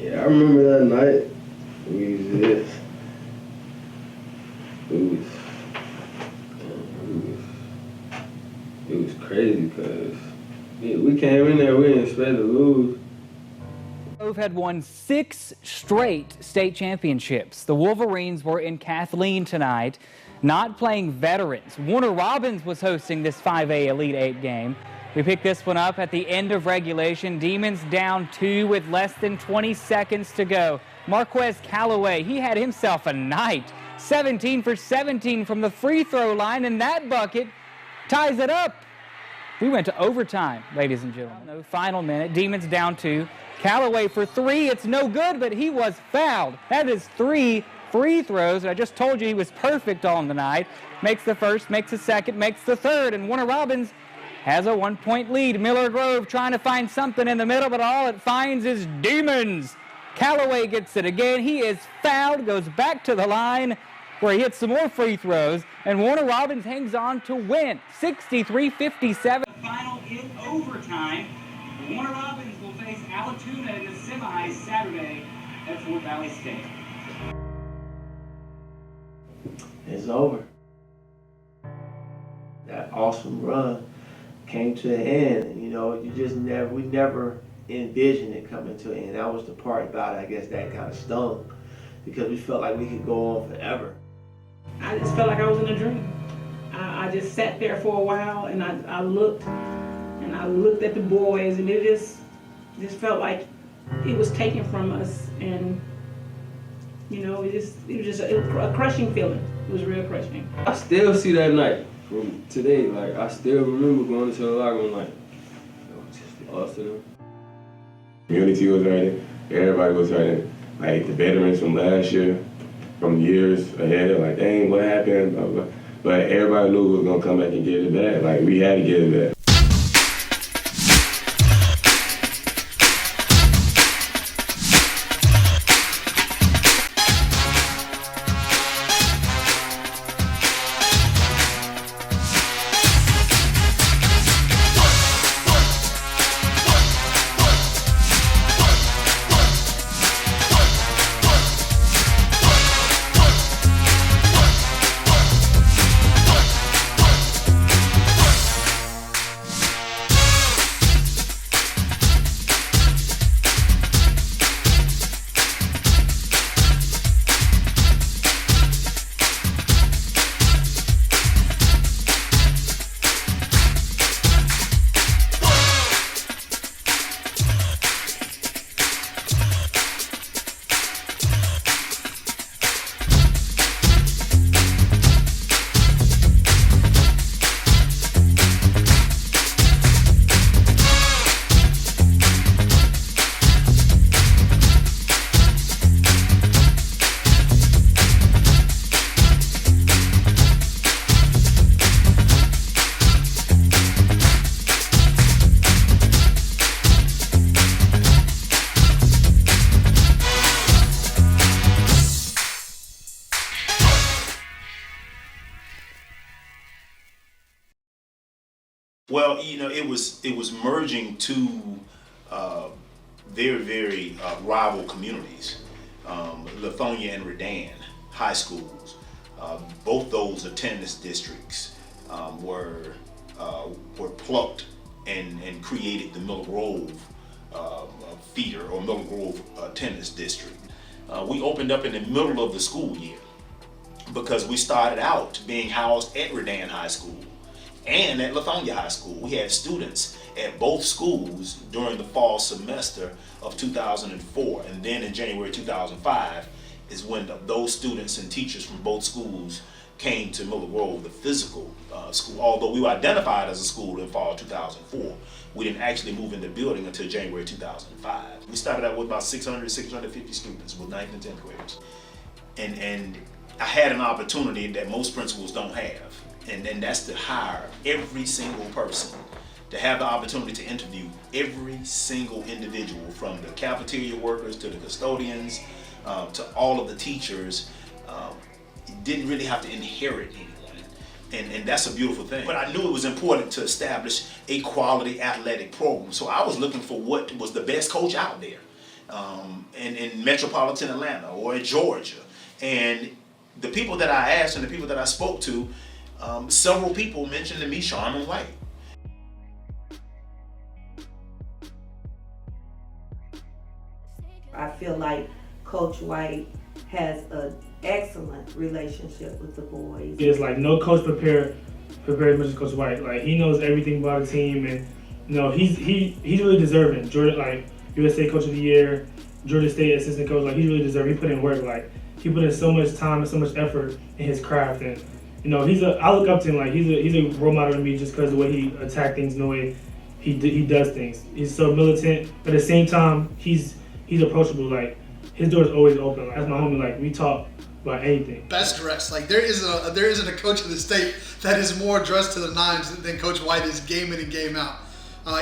Yeah, I remember that night. We was this. It was crazy because we came in there, we didn't expect to lose. Both had won 6 straight state championships. The Wolverines were in Kathleen tonight, not playing veterans. Warner Robins was hosting this 5A Elite 8 game. We picked this one up at the end of regulation. Demons down 2 with less than 20 seconds to go. Marquez Callaway, he had himself a night. 17 for 17 from the free throw line, and that bucket ties it up. We went to overtime, ladies and gentlemen. No final minute. Demons down 2. Callaway for 3. It's no good, but he was fouled. That is 3 free throws. I just told you he was perfect on the night. Makes the first, makes the second, makes the third, and Warner Robins has a 1-point lead. Miller Grove trying to find something in the middle, but all it finds is Demons. Callaway gets it again. He is fouled, goes back to the line where he hits some more free throws, and Warner Robins hangs on to win 63-57. Final in overtime. Warner Robins will face Alatoona in the semis Saturday at Fort Valley State. It's over. That awesome run came to an end. You know, we never envisioned it coming to an end. That was the part about it, I guess, that kind of stung, because we felt like we could go on forever. I just felt like I was in a dream. I just sat there for a while, and I looked at the boys, and it just felt like it was taken from us, and you know, it was just a crushing feeling. It was real crushing. I still see that night from today. Like, I still remember going to the locker room like, us to them. Community was ready. Everybody was ready. Like the veterans from last year, from years ahead, like, dang, what happened? Blah, blah. But everybody knew we was gonna come back and get it back. Like, we had to get it back. Well, you know, it was merging two very rival communities, Lithonia and Redan high schools. Both those attendance districts were plucked and created the Miller Grove feeder or Miller Grove attendance district. We opened up in the middle of the school year because we started out being housed at Redan High School and at Lithonia High School. We had students at both schools during the fall semester of 2004, and then in January 2005 is when those students and teachers from both schools came to Miller Grove, the physical school. Although we were identified as a school in fall 2004, we didn't actually move in the building until January 2005. We started out with about 600, 650 students with 9th and 10th graders. And I had an opportunity that most principals don't have, and that's to hire every single person, to have the opportunity to interview every single individual, from the cafeteria workers to the custodians, to all of the teachers. Didn't really have to inherit anyone, and that's a beautiful thing. But I knew it was important to establish a quality athletic program, so I was looking for what was the best coach out there. in metropolitan Atlanta or in Georgia. And the people that I asked and the people that I spoke to, several people mentioned to me Sharman White. I feel like Coach White has an excellent relationship with the boys. It's like no coach prepared as much as Coach White. Like he knows everything about the team, and he's really deserving. Georgia, like USA Coach of the Year, Georgia State assistant coach, like he's really deserving. He put in work, like he put in so much time and so much effort in his craft, and I look up to him like he's a role model to me just because of the way he attack things and the way he does things. He's so militant, but at the same time he's approachable. Like his door is always open. Like, as my homie, like we talk about anything. Best dressed. Like there isn't a coach in the state that is more dressed to the nines than Coach White is, game in and game out.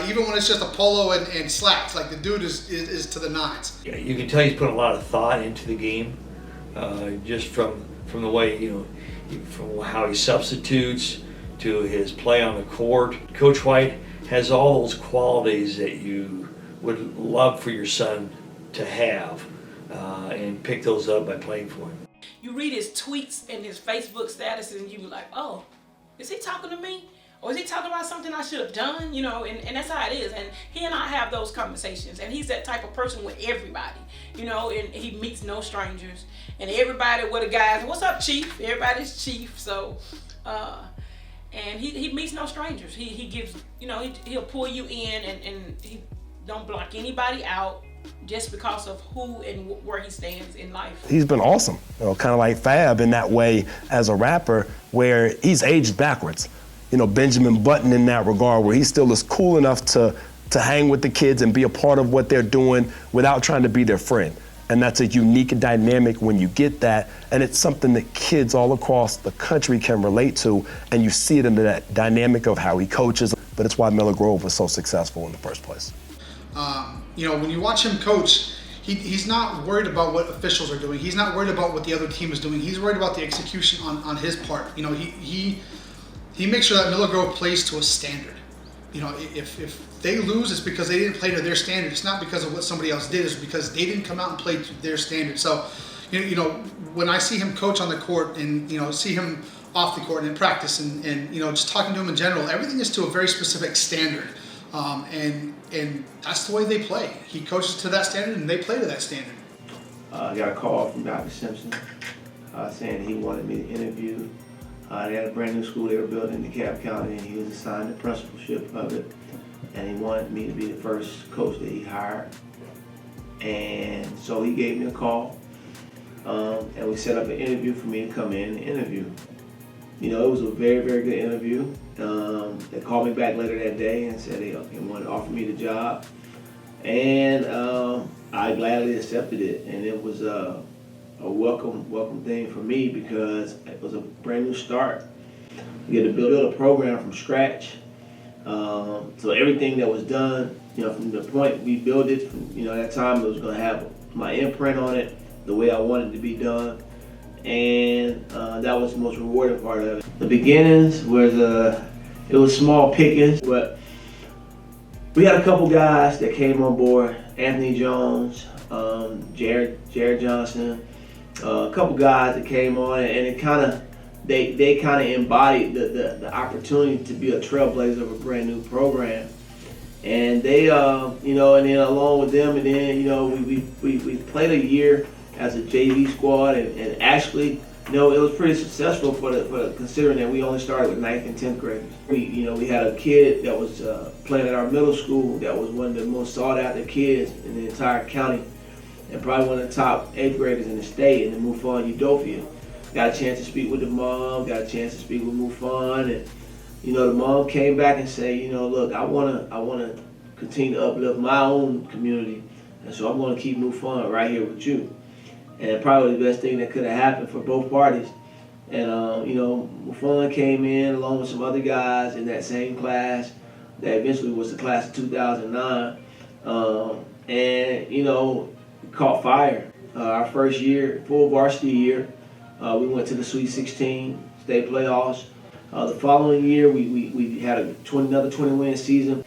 Even when it's just a polo and slacks, like the dude is to the nines. Yeah, you can tell he's put a lot of thought into the game, just from the way from how he substitutes to his play on the court. Coach White has all those qualities that you would love for your son to have, and pick those up by playing for him. You read his tweets and his Facebook status and you be like, oh, is he talking to me? Or is he talking about something I should have done? And that's how it is. And he and I have those conversations. And he's that type of person with everybody, and he meets no strangers. And everybody with the guys, what's up, Chief? Everybody's Chief. So, and he meets no strangers. He gives, he'll pull you in and he don't block anybody out just because of who and where he stands in life. He's been awesome, kind of like Fab in that way as a rapper, where he's aged backwards. Benjamin Button in that regard, where he still is cool enough to hang with the kids and be a part of what they're doing without trying to be their friend. And that's a unique dynamic when you get that, and it's something that kids all across the country can relate to, and you see it in that dynamic of how he coaches. But it's why Miller Grove was so successful in the first place. When you watch him coach, he's not worried about what officials are doing. He's not worried about what the other team is doing. He's worried about the execution on his part. He makes sure that Miller Grove plays to a standard. If they lose, it's because they didn't play to their standard. It's not because of what somebody else did. It's because they didn't come out and play to their standard. So, when I see him coach on the court and, see him off the court and in practice and just talking to him in general, everything is to a very specific standard. And that's the way they play. He coaches to that standard and they play to that standard. I got a call from Dr. Simpson saying he wanted me to interview. They had a brand new school they were building in DeKalb County, and he was assigned the principalship of it. And he wanted me to be the first coach that he hired. And so he gave me a call, and we set up an interview for me to come in and interview. It was a very, very good interview. They called me back later that day and said they wanted to offer me the job. And I gladly accepted it, and it was a welcome thing for me because it was a brand new start. You get to build a program from scratch. So everything that was done, from the point we built it, from that time, it was going to have my imprint on it, the way I wanted it to be done, and that was the most rewarding part of it. The beginnings was it was small pickings, but we had a couple guys that came on board: Anthony Jones, Jared Johnson. A couple guys that came on, and it they kind of embodied the opportunity to be a trailblazer of a brand new program. And they, and then along with them, and then we played a year as a JV squad, and actually, it was pretty successful for the considering that we only started with 9th and 10th graders. We had a kid that was playing at our middle school that was one of the most sought after kids in the entire county, and probably one of the top 8th graders in the state, in the Mufon Udofia. Got a chance to speak with the mom, got a chance to speak with Mufon, and the mom came back and said, look, I wanna continue to uplift my own community, and so I'm gonna keep Mufon right here with you. And probably the best thing that could have happened for both parties. And Mufon came in along with some other guys in that same class that eventually was the class of 2009, and caught fire. Our first year, full varsity year, we went to the Sweet 16 state playoffs. The following year, we had another 20-win season,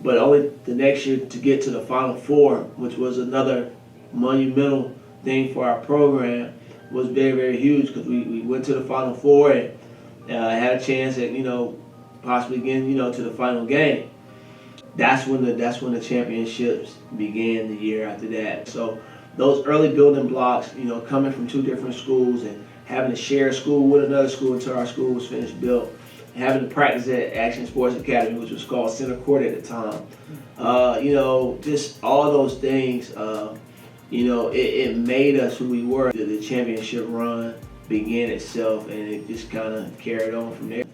but only the next year to get to the Final Four, which was another monumental thing for our program, was very, very huge because we went to the Final Four and had a chance at, possibly getting, to the final game. That's when the championships began the year after that. So those early building blocks, coming from two different schools and having to share a school with another school until our school was finished built, and having to practice at Action Sports Academy, which was called Center Court at the time. Just all those things, it made us who we were. The championship run began itself, and it just kind of carried on from there.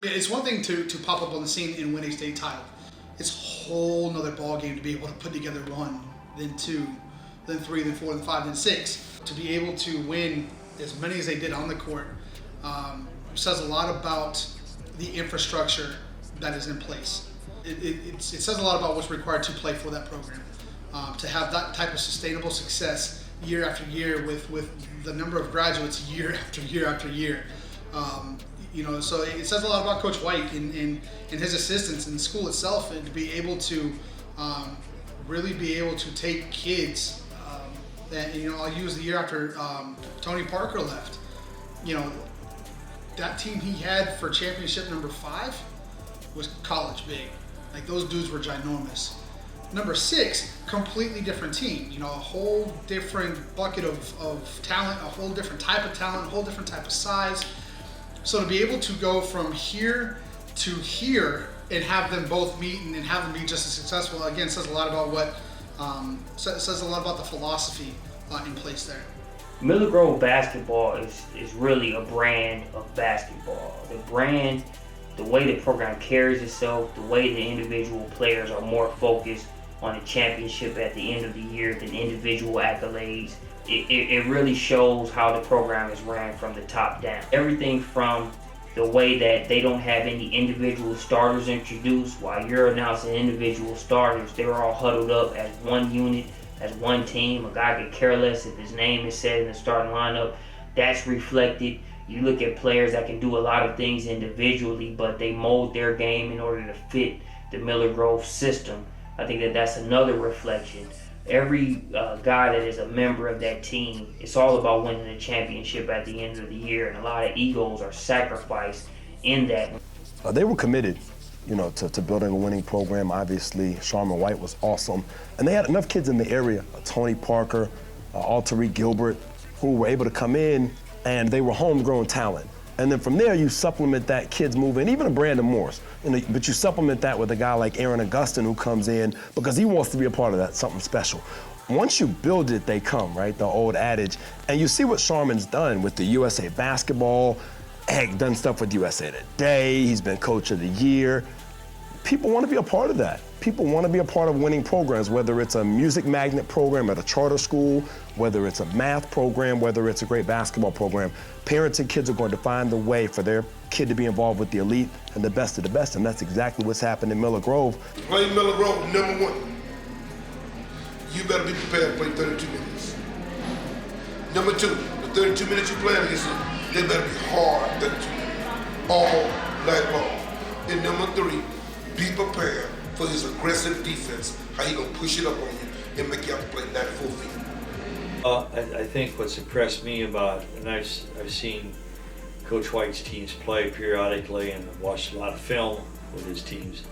It's one thing to pop up on the scene and win a state title. It's a whole nother ball game to be able to put together 1, then 2, then 3, then 4, then 5, then 6. To be able to win as many as they did on the court says a lot about the infrastructure that is in place. It says a lot about what's required to play for that program. To have that type of sustainable success year after year with the number of graduates year after year after year. So it says a lot about Coach White and his assistants and the school itself, and to be able to really be able to take kids that, I'll use the year after Tony Parker left. That team he had for championship number 5 was college big. Like, those dudes were ginormous. Number 6, completely different team. A whole different bucket of talent, a whole different type of talent, a whole different type of size. So to be able to go from here to here and have them both meet and have them be just as successful, again, says a lot about says a lot about the philosophy in place there. Miller Grove basketball is really a brand of basketball. The brand, the way the program carries itself, the way the individual players are more focused on the championship at the end of the year than individual accolades. It really shows how the program is ran from the top down. Everything from the way that they don't have any individual starters introduced. While you're announcing individual starters, they're all huddled up as one unit, as one team. A guy could care less if his name is said in the starting lineup. That's reflected. You look at players that can do a lot of things individually, but they mold their game in order to fit the Miller Grove system. I think that's another reflection. Every guy that is a member of that team, it's all about winning the championship at the end of the year, and a lot of egos are sacrificed in that. They were committed, to building a winning program. Obviously, Sharman White was awesome, and they had enough kids in the area, Tony Parker, Alterique Gilbert, who were able to come in, and they were homegrown talent. And then from there, you supplement that, kids moving, even a Brandon Morris. But you supplement that with a guy like Aaron Augustin, who comes in because he wants to be a part of that, something special. Once you build it, they come, right? The old adage. And you see what Sharman's done with the USA basketball. Heck, done stuff with USA Today. He's been Coach of the Year. People want to be a part of that. People want to be a part of winning programs, whether it's a music magnet program at a charter school, whether it's a math program, whether it's a great basketball program. Parents and kids are going to find the way for their kid to be involved with the elite and the best of the best, and that's exactly what's happened in Miller Grove. Play Miller Grove, number 1. You better be prepared to play 32 minutes. Number 2, the 32 minutes you play against them, they better be hard 32 minutes, all night long. And number 3, be prepared for his aggressive defense, how he gonna push it up on you and make you have to play 94 feet. I think what's impressed me about, and I've seen Coach White's teams play periodically and watched a lot of film with his teams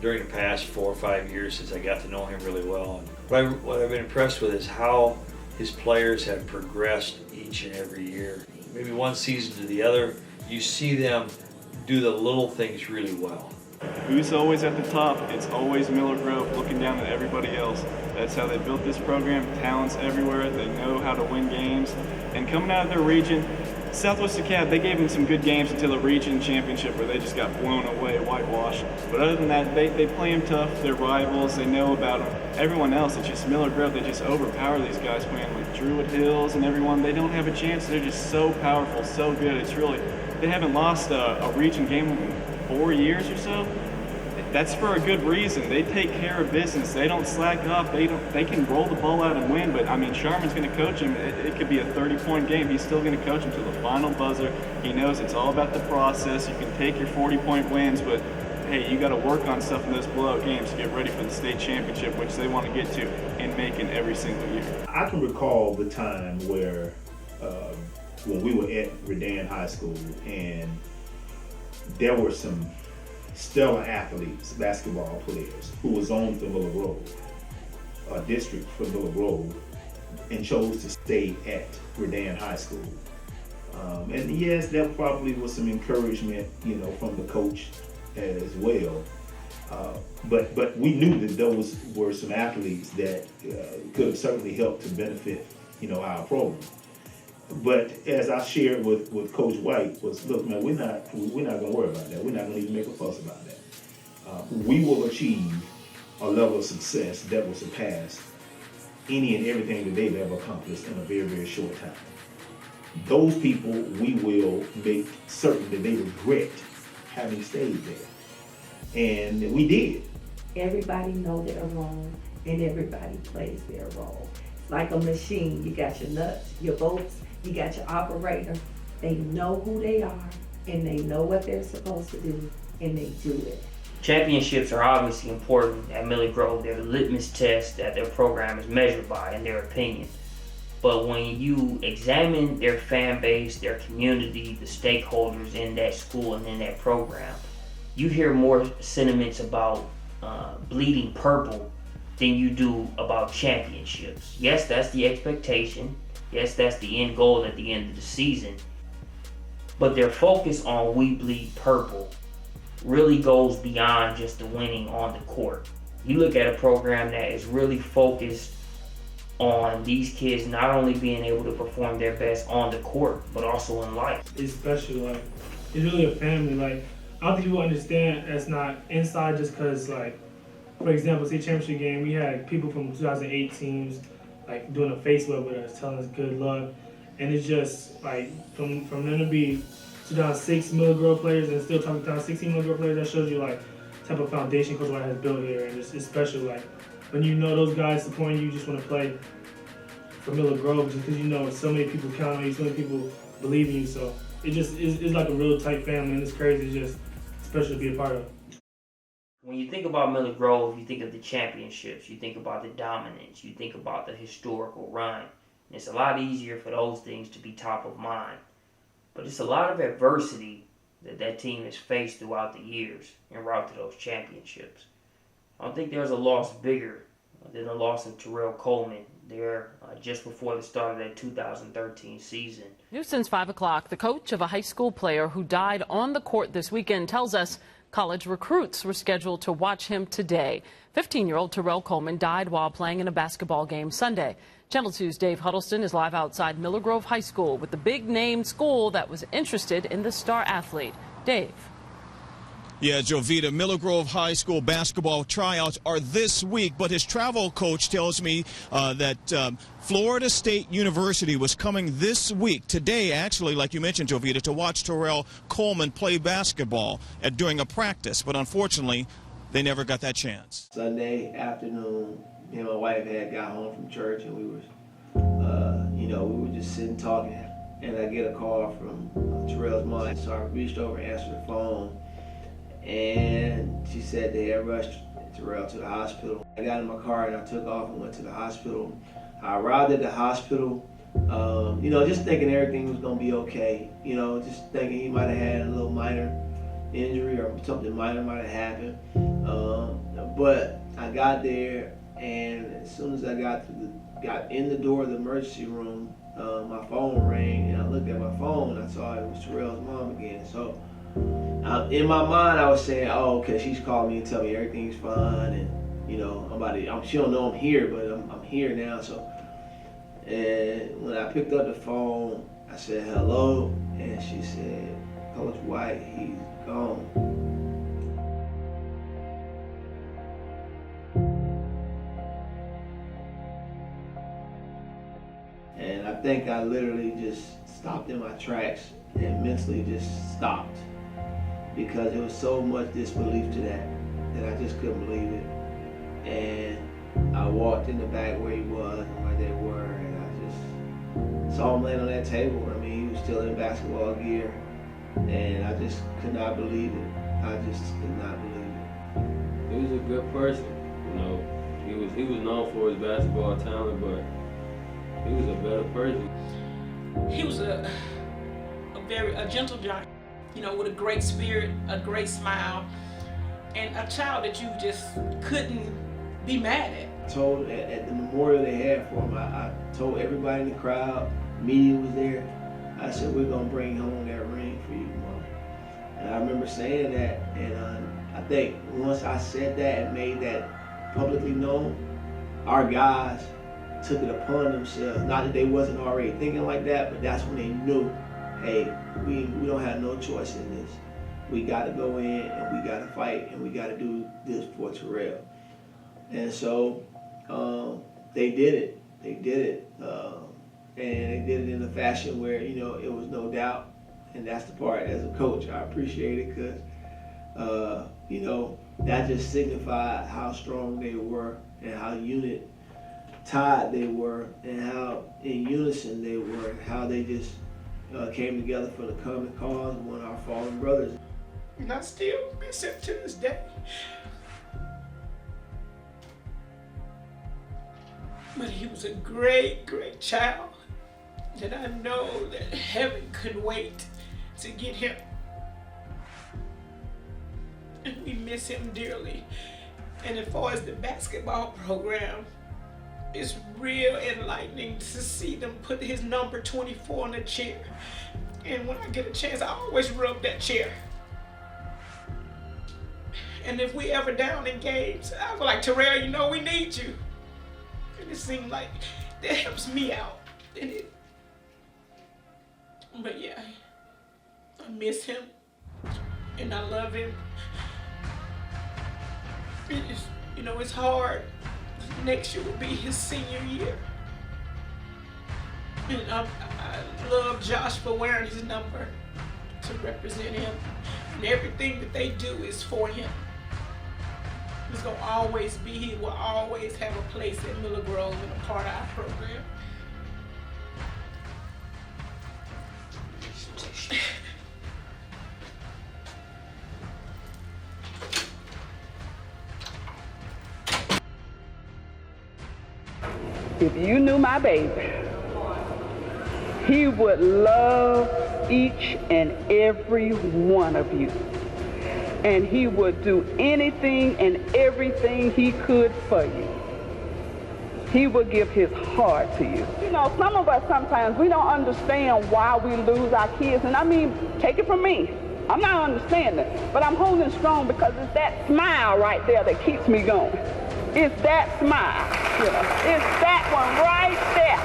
during the past 4 or 5 years since I got to know him really well. And what I've been impressed with is how his players have progressed each and every year. Maybe one season to the other, you see them do the little things really well. Who's always at the top? It's always Miller Grove looking down at everybody else. That's how they built this program. Talent's everywhere. They know how to win games. And coming out of their region, Southwest DeKalb, they gave them some good games until the region championship where they just got blown away, whitewashed. But other than that, they play them tough. They're rivals. They know about them. Everyone else, it's just Miller Grove. They just overpower these guys playing like Druid Hills and everyone. They don't have a chance. They're just so powerful, so good. It's really, they haven't lost a region game in 4 years or so. That's for a good reason. They take care of business. They don't slack up. They can roll the ball out and win. But I mean, Sharman's going to coach him. It could be a 30-point game. He's still going to coach him to the final buzzer. He knows it's all about the process. You can take your 40-point wins, but hey, you got to work on stuff in those blowout games to get ready for the state championship, which they want to get to in Macon every single year. I can recall the time where when we were at Redan High School, and there were some stellar athletes, basketball players, who was on the Miller Grove, district for Miller Grove, and chose to stay at Redan High School. And yes, there probably was some encouragement, from the coach as well. But we knew that those were some athletes that could have certainly helped to benefit, our program. But as I shared with Coach White, was, look, man, we're not gonna worry about that. We're not gonna even make a fuss about that. We will achieve a level of success that will surpass any and everything that they've ever accomplished in a very, very short time. Those people, we will make certain that they regret having stayed there. And we did. Everybody know their role, and everybody plays their role. It's like a machine. You got your nuts, your bolts, you got your operator. They know who they are, and they know what they're supposed to do, and they do it. Championships are obviously important at Miller Grove. They're the litmus test that their program is measured by, in their opinion. But when you examine their fan base, their community, the stakeholders in that school and in that program, you hear more sentiments about bleeding purple than you do about championships. Yes, that's the expectation. Yes, that's the end goal at the end of the season. But their focus on we bleed purple really goes beyond just the winning on the court. You look at a program that is really focused on these kids not only being able to perform their best on the court, but also in life. It's special, like, it's really a family. Like, I don't think people understand that's not inside just because, like, for example, state championship game, we had people from 2008 teams, like, doing a face web with us, telling us good luck. And it's just, like, from them to be 2006 Miller Grove players and still talking 2016 Miller Grove players, that shows you, like, the type of foundation Coach White has built here. And it's special, like, when you know those guys supporting you, just want to play for Miller Grove just because so many people count on you, so many people believe in you. So it just is like a real tight family, and it's crazy. It's just special to be a part of. When you think about Miller Grove, you think of the championships, you think about the dominance, you think about the historical run. And it's a lot easier for those things to be top of mind. But it's a lot of adversity that team has faced throughout the years en route to those championships. I don't think there's a loss bigger than the loss of Terrell Coleman there just before the start of that 2013 season. New since 5 o'clock, the coach of a high school player who died on the court this weekend tells us college recruits were scheduled to watch him today. 15-year-old Terrell Coleman died while playing in a basketball game Sunday. Channel 2's Dave Huddleston is live outside Miller Grove High School with the big-name school that was interested in the star athlete. Dave. Yeah, Jovita, Miller Grove High School basketball tryouts are this week, but his travel coach tells me that Florida State University was coming this week, today actually, like you mentioned, Jovita, to watch Terrell Coleman play basketball during a practice, but unfortunately, they never got that chance. Sunday afternoon, me and my wife had got home from church, and we were just sitting talking, and I get a call from Terrell's mom, so I reached over and answered the phone. And she said they had rushed Terrell to the hospital. I got in my car and I took off and went to the hospital. I arrived at the hospital, just thinking everything was gonna be okay. Just thinking he might have had a little minor injury or something minor might have happened. But I got there, and as soon as I got in the door of the emergency room, my phone rang, and I looked at my phone and I saw it was Terrell's mom again. So. In my mind, I was saying, "Oh, okay, she's called me and tell me everything's fine, and she don't know I'm here, but I'm here now." So, and when I picked up the phone, I said, hello, and she said, Coach White, he's gone. And I think I literally just stopped in my tracks and mentally just stopped, because there was so much disbelief to that I just couldn't believe it. And I walked in the back where he was and where they were, and I just saw him laying on that table. I mean, he was still in basketball gear, and I just could not believe it. I just could not believe it. He was a good person, you know. He was known for his basketball talent, but he was a better person. He was a gentle giant, you know, with a great spirit, a great smile, and a child that you just couldn't be mad at. I told at the memorial they had for him, I told everybody in the crowd, media was there, I said, we're gonna bring home that ring for you, Mom. And I remember saying that, and I think once I said that and made that publicly known, our guys took it upon themselves. Not that they wasn't already thinking like that, but that's when they knew, hey, we don't have no choice in this. We gotta go in and we gotta fight and we gotta do this for Terrell. And so they did it. They did it. And they did it in a fashion where, you know, it was no doubt. And that's the part, as a coach, I appreciate it, because, you know, that just signified how strong they were and how tied they were and how in unison they were, and how they just came together for the common cause, one of our fallen brothers. And I still miss him to this day. But he was a great, great child that I know that heaven couldn't wait to get him. And we miss him dearly. And as far as the basketball program, it's real enlightening to see them put his number 24 on the chair. And when I get a chance, I always rub that chair. And if we ever down in games, I was like, Terrell, you know we need you. And it seemed like that helps me out. But yeah, I miss him and I love him. You know, it's hard. Next year will be his senior year. And I love Josh for wearing his number to represent him. And everything that they do is for him. He's gonna always be, he will always have a place at Miller Grove and a part of our program. If you knew my baby, he would love each and every one of you. And he would do anything and everything he could for you. He would give his heart to you. You know, some of us sometimes, we don't understand why we lose our kids. And I mean, take it from me. I'm not understanding, but I'm holding strong because it's that smile right there that keeps me going. It's that smile, you know. It's that one right there.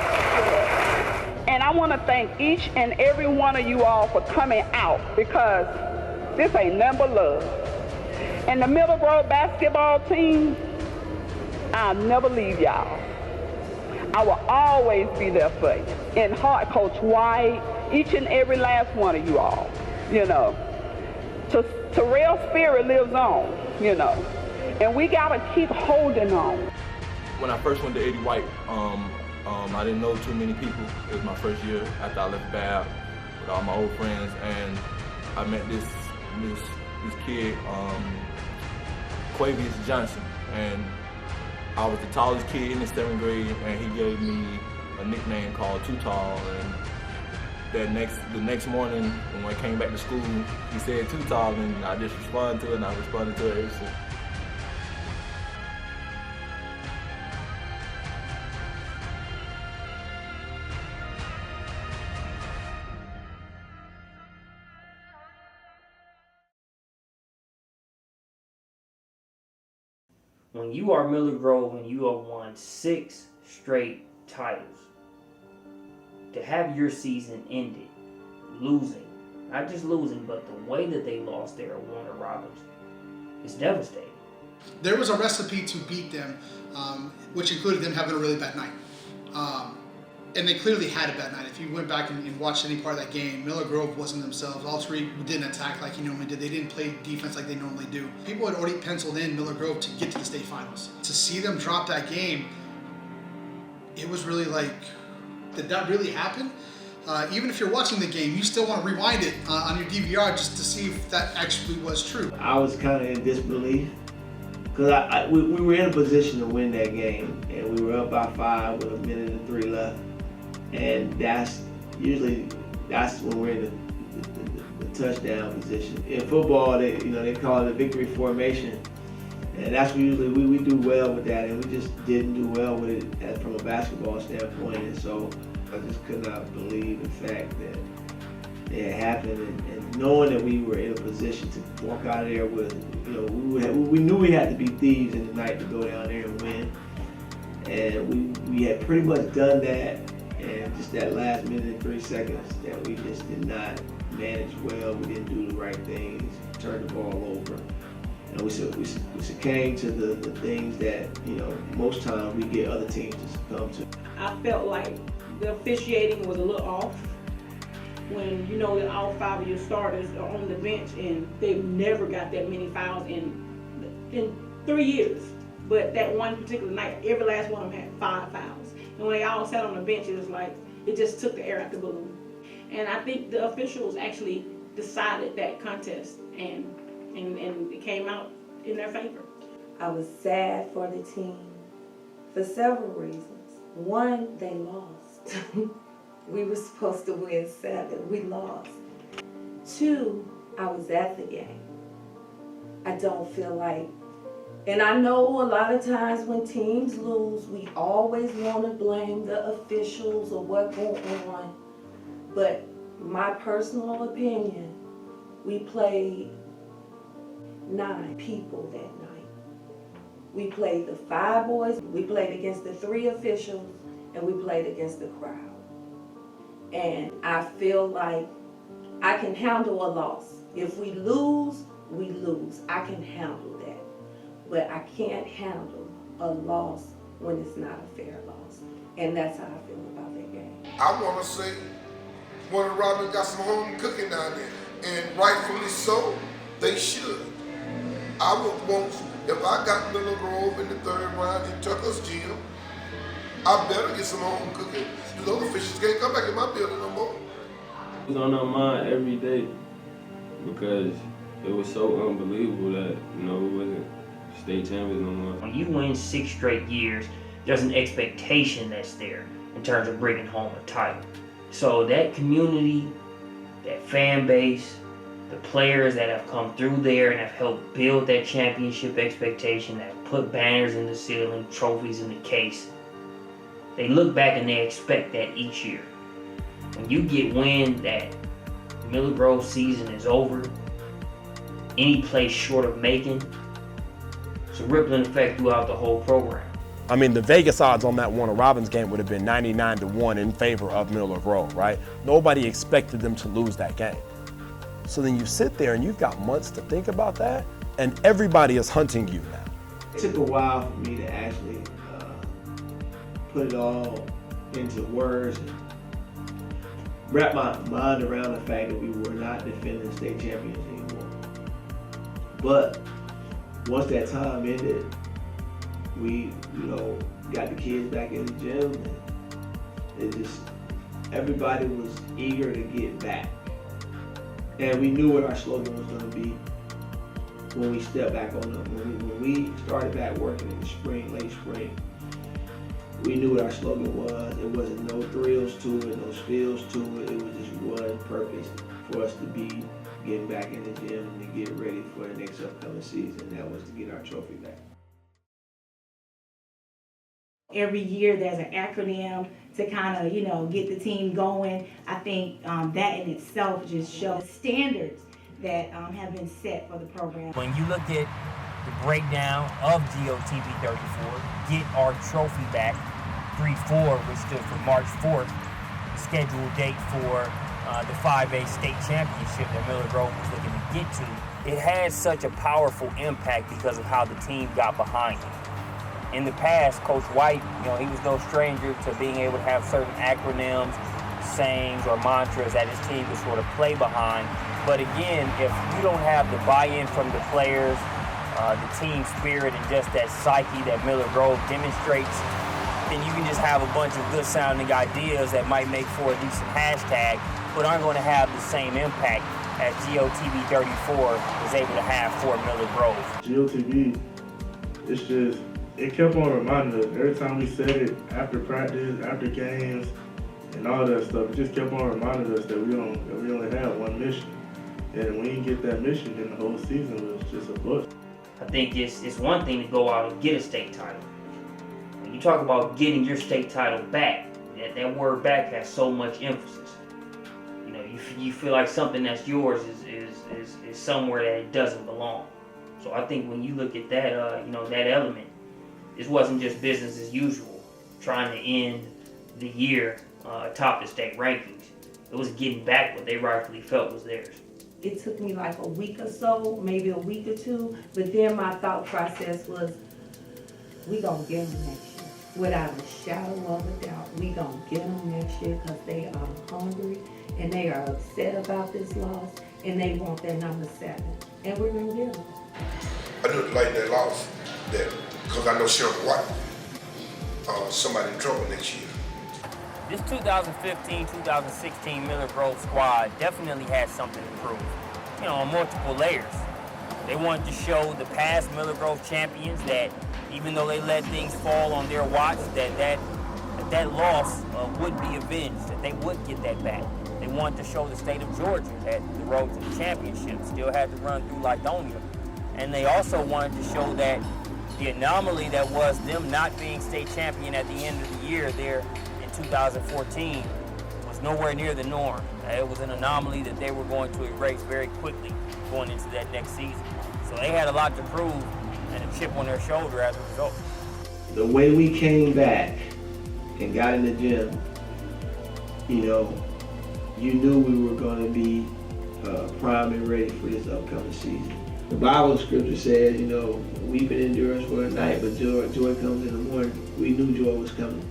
And I want to thank each and every one of you all for coming out, because this ain't nothing but love. And the Middle Grove basketball team, I'll never leave y'all. I will always be there for you. In heart, Coach White, each and every last one of you all, you know. Terrell's spirit lives on, you know. And we gotta keep holding on. When I first went to Eddie White, I didn't know too many people. It was my first year after I left Bab with all my old friends, and I met this kid, Quavius Johnson, and I was the tallest kid in the 7th grade, and he gave me a nickname called Too Tall. And the next morning when I came back to school, he said Too Tall, and I just responded to it, and I responded to it ever since. When you are Miller Grove and you have won 6 straight titles, to have your season ended losing, not just losing, but the way that they lost there at Warner Robins, is devastating. There was a recipe to beat them, which included them having a really bad night. And they clearly had a bad night. If you went back and watched any part of that game, Miller Grove wasn't themselves. Alterique didn't attack like he normally did. They didn't play defense like they normally do. People had already penciled in Miller Grove to get to the state finals. To see them drop that game, it was really like, did that really happen? Even if you're watching the game, you still want to rewind it on your DVR just to see if that actually was true. I was kind of in disbelief because we were in a position to win that game, and we were up by 5 with 1:03 left. And that's when we're in the touchdown position. In football, they call it a victory formation, and that's usually we do well with that, and we just didn't do well with it from a basketball standpoint. And so I just could not believe the fact that it happened, and knowing that we were in a position to walk out of there with, we knew we had to be thieves in the night to go down there and win, and we had pretty much done that. And just that last minute and 3 seconds that we just did not manage well. We didn't do the right things, turned the ball over. And we succumbed to the things that, most times we get other teams to succumb to. I felt like the officiating was a little off when, that all 5 of your starters are on the bench and they've never got that many fouls in 3 years. But that one particular night, every last one of them had 5 fouls. And when they all sat on the bench, it was like, it just took the air out the balloon. And I think the officials actually decided that contest, and it came out in their favor. I was sad for the team for several reasons. One, they lost. We were supposed to win 7, we lost. 2, I was at the game. I don't feel like, and I know a lot of times when teams lose, we always want to blame the officials or what going on. But my personal opinion, we played 9 people that night. We played the 5 boys, we played against the 3 officials, and we played against the crowd. And I feel like I can handle a loss. If we lose, we lose. I can handle that. But I can't handle a loss when it's not a fair loss. And that's how I feel about that game. I want to say Warner Robins got some home cooking down there. And rightfully so, they should. I would want, if I got Miller Grove in the 3rd round in Tucker's gym, I better get some home cooking. Those officials can't come back in my building no more. It was on our mind every day because it was so unbelievable that, we wasn't state champions no more. When you win 6 straight years, there's an expectation that's there in terms of bringing home a title. So that community, that fan base, the players that have come through there and have helped build that championship expectation, that have put banners in the ceiling, trophies in the case, they look back and they expect that each year. When you get wind that Miller Grove season is over, any place short of making, it's a rippling effect throughout the whole program. I mean, the Vegas odds on that Warner Robins game would have been 99-1 in favor of Miller Grove, right? Nobody expected them to lose that game. So then you sit there and you've got months to think about that, and everybody is hunting you now. It took a while for me to actually put it all into words and wrap my mind around the fact that we were not defending state champions anymore. But once that time ended, we, got the kids back in the gym, and everybody was eager to get back. And we knew what our slogan was going to be when we stepped back on them. When we started back working in the spring, late spring, we knew what our slogan was. It wasn't no thrills to it, no spills to it. It was just one purpose for us to be getting back in the gym and to get ready for the next upcoming season. That was to get our trophy back. Every year there's an acronym to kind of, get the team going. I think that in itself just shows standards that have been set for the program. When you look at the breakdown of GOTB 34, get our trophy back, 3-4, which stood for March 4th, scheduled date for the 5A State Championship that Miller Grove was looking to get to. It had such a powerful impact because of how the team got behind it. In the past, Coach White, he was no stranger to being able to have certain acronyms, sayings, or mantras that his team would sort of play behind. But again, if you don't have the buy-in from the players, the team spirit, and just that psyche that Miller Grove demonstrates, then you can just have a bunch of good-sounding ideas that might make for a decent hashtag, but aren't going to have the same impact as GOTV 34 was able to have for Miller Grove. GOTV, it kept on reminding us every time we said it, after practice, after games, and all that stuff. It just kept on reminding us that we only have one mission, and when you get that mission, then the whole season was just a bust. I think it's one thing to go out and get a state title. When you talk about getting your state title back, that word back has so much emphasis. You feel like something that's yours is somewhere that it doesn't belong. So I think when you look at that, that element, this wasn't just business as usual, trying to end the year atop the state rankings. It was getting back what they rightfully felt was theirs. It took me like a week or so, maybe a week or two, but then my thought process was, we gonna get them next year. Without a shadow of a doubt, we gonna get them next year because they are hungry and they are upset about this loss and they want their number 7. And we're gonna get them. I knew the light that lost, because I know Sharman White, somebody in trouble next year. This 2015-2016 Miller Grove squad definitely had something to prove, on multiple layers. They wanted to show the past Miller Grove champions that even though they let things fall on their watch, that loss would be avenged, that they would get that back. They wanted to show the state of Georgia that the road to the championship still had to run through Lidonia. And they also wanted to show that the anomaly that was them not being state champion at the end of the year there in 2014 was nowhere near the norm. It was an anomaly that they were going to erase very quickly going into that next season. So they had a lot to prove and a chip on their shoulder as a result. The way we came back and got in the gym, you knew we were going to be primed and ready for this upcoming season. The Bible scripture says, weeping endures for a night, but joy comes in the morning. We knew joy was coming.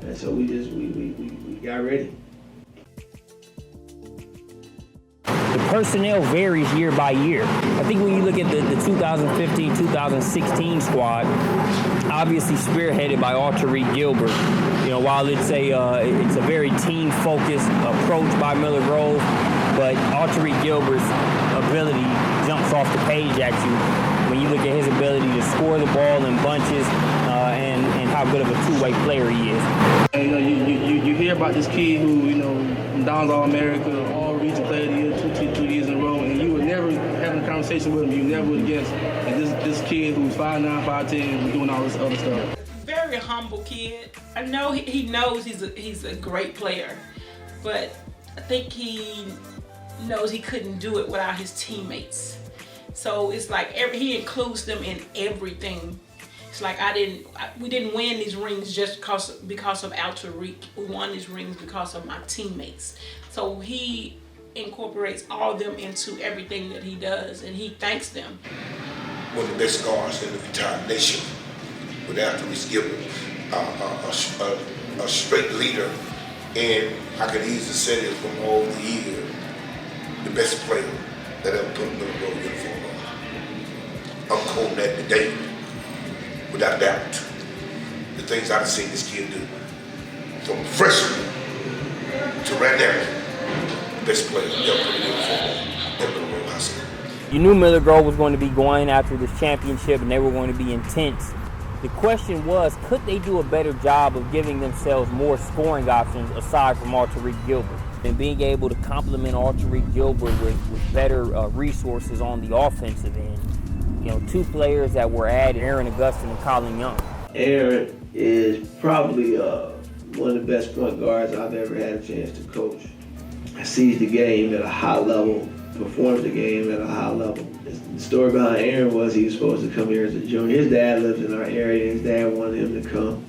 And so we got ready. The personnel varies year by year. I think when you look at the 2015-2016 squad, obviously spearheaded by Alterique Gilbert, while it's a very team-focused approach by Miller Grove, but Alterique Gilbert's ability jumps off the page at you when you look at his ability to score the ball in bunches and how good of a two-way player he is. You hear about this kid who, Don's All-America, All-Region Player of the Year, two years in a row, and you would never have a conversation with him. You never would guess that this kid who's 5'9", 5'10", was doing all this other stuff. Very humble kid. I know he knows he's a great player, but I think he knows he couldn't do it without his teammates. So it's like he includes them in everything. It's like we didn't win these rings just because of Alterique. We won these rings because of my teammates. So he incorporates all of them into everything that he does, and he thanks them. One of the best guards in the entire nation, with Alterique Gilbert, a straight leader, and I could easily say this from all the years, the best player that ever put Miller Grove uniform on. I'm quoting that today, without doubt. The things I've seen this kid do, from freshman to right now, the best player that ever put a uniform on at Miller Grove High School. You knew Miller Grove was going to be going after this championship and they were going to be intense. The question was, could they do a better job of giving themselves more scoring options aside from Alterique Gilbert? And being able to complement Alterique Gilbert with better resources on the offensive end. Two players that were added, Aaron Augustin and Colin Young. Aaron is probably one of the best point guards I've ever had a chance to coach. Sees the game at a high level, performs the game at a high level. The story behind Aaron was he was supposed to come here as a junior. His dad lives in our area. His dad wanted him to come.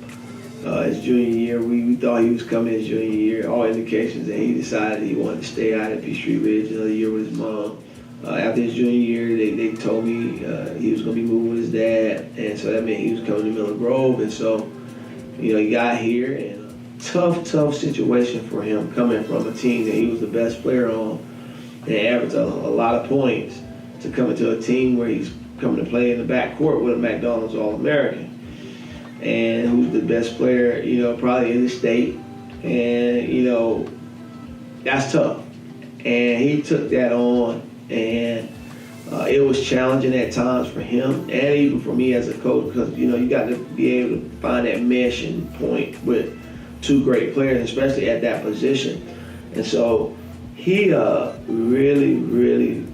his junior year. We thought he was coming his junior year. All indications that he decided he wanted to stay out at Peachtree Ridge another year with his mom. After his junior year, they told me he was going to be moving with his dad, and so that meant he was coming to Miller Grove. And so, he got here, and tough situation for him coming from a team that he was the best player on and averaged a lot of points to come into a team where he's coming to play in the backcourt with a McDonald's All-American and who's the best player, probably in the state. And, that's tough. And he took that on, and it was challenging at times for him and even for me as a coach because, you got to be able to find that meshing point with two great players, especially at that position. And so he really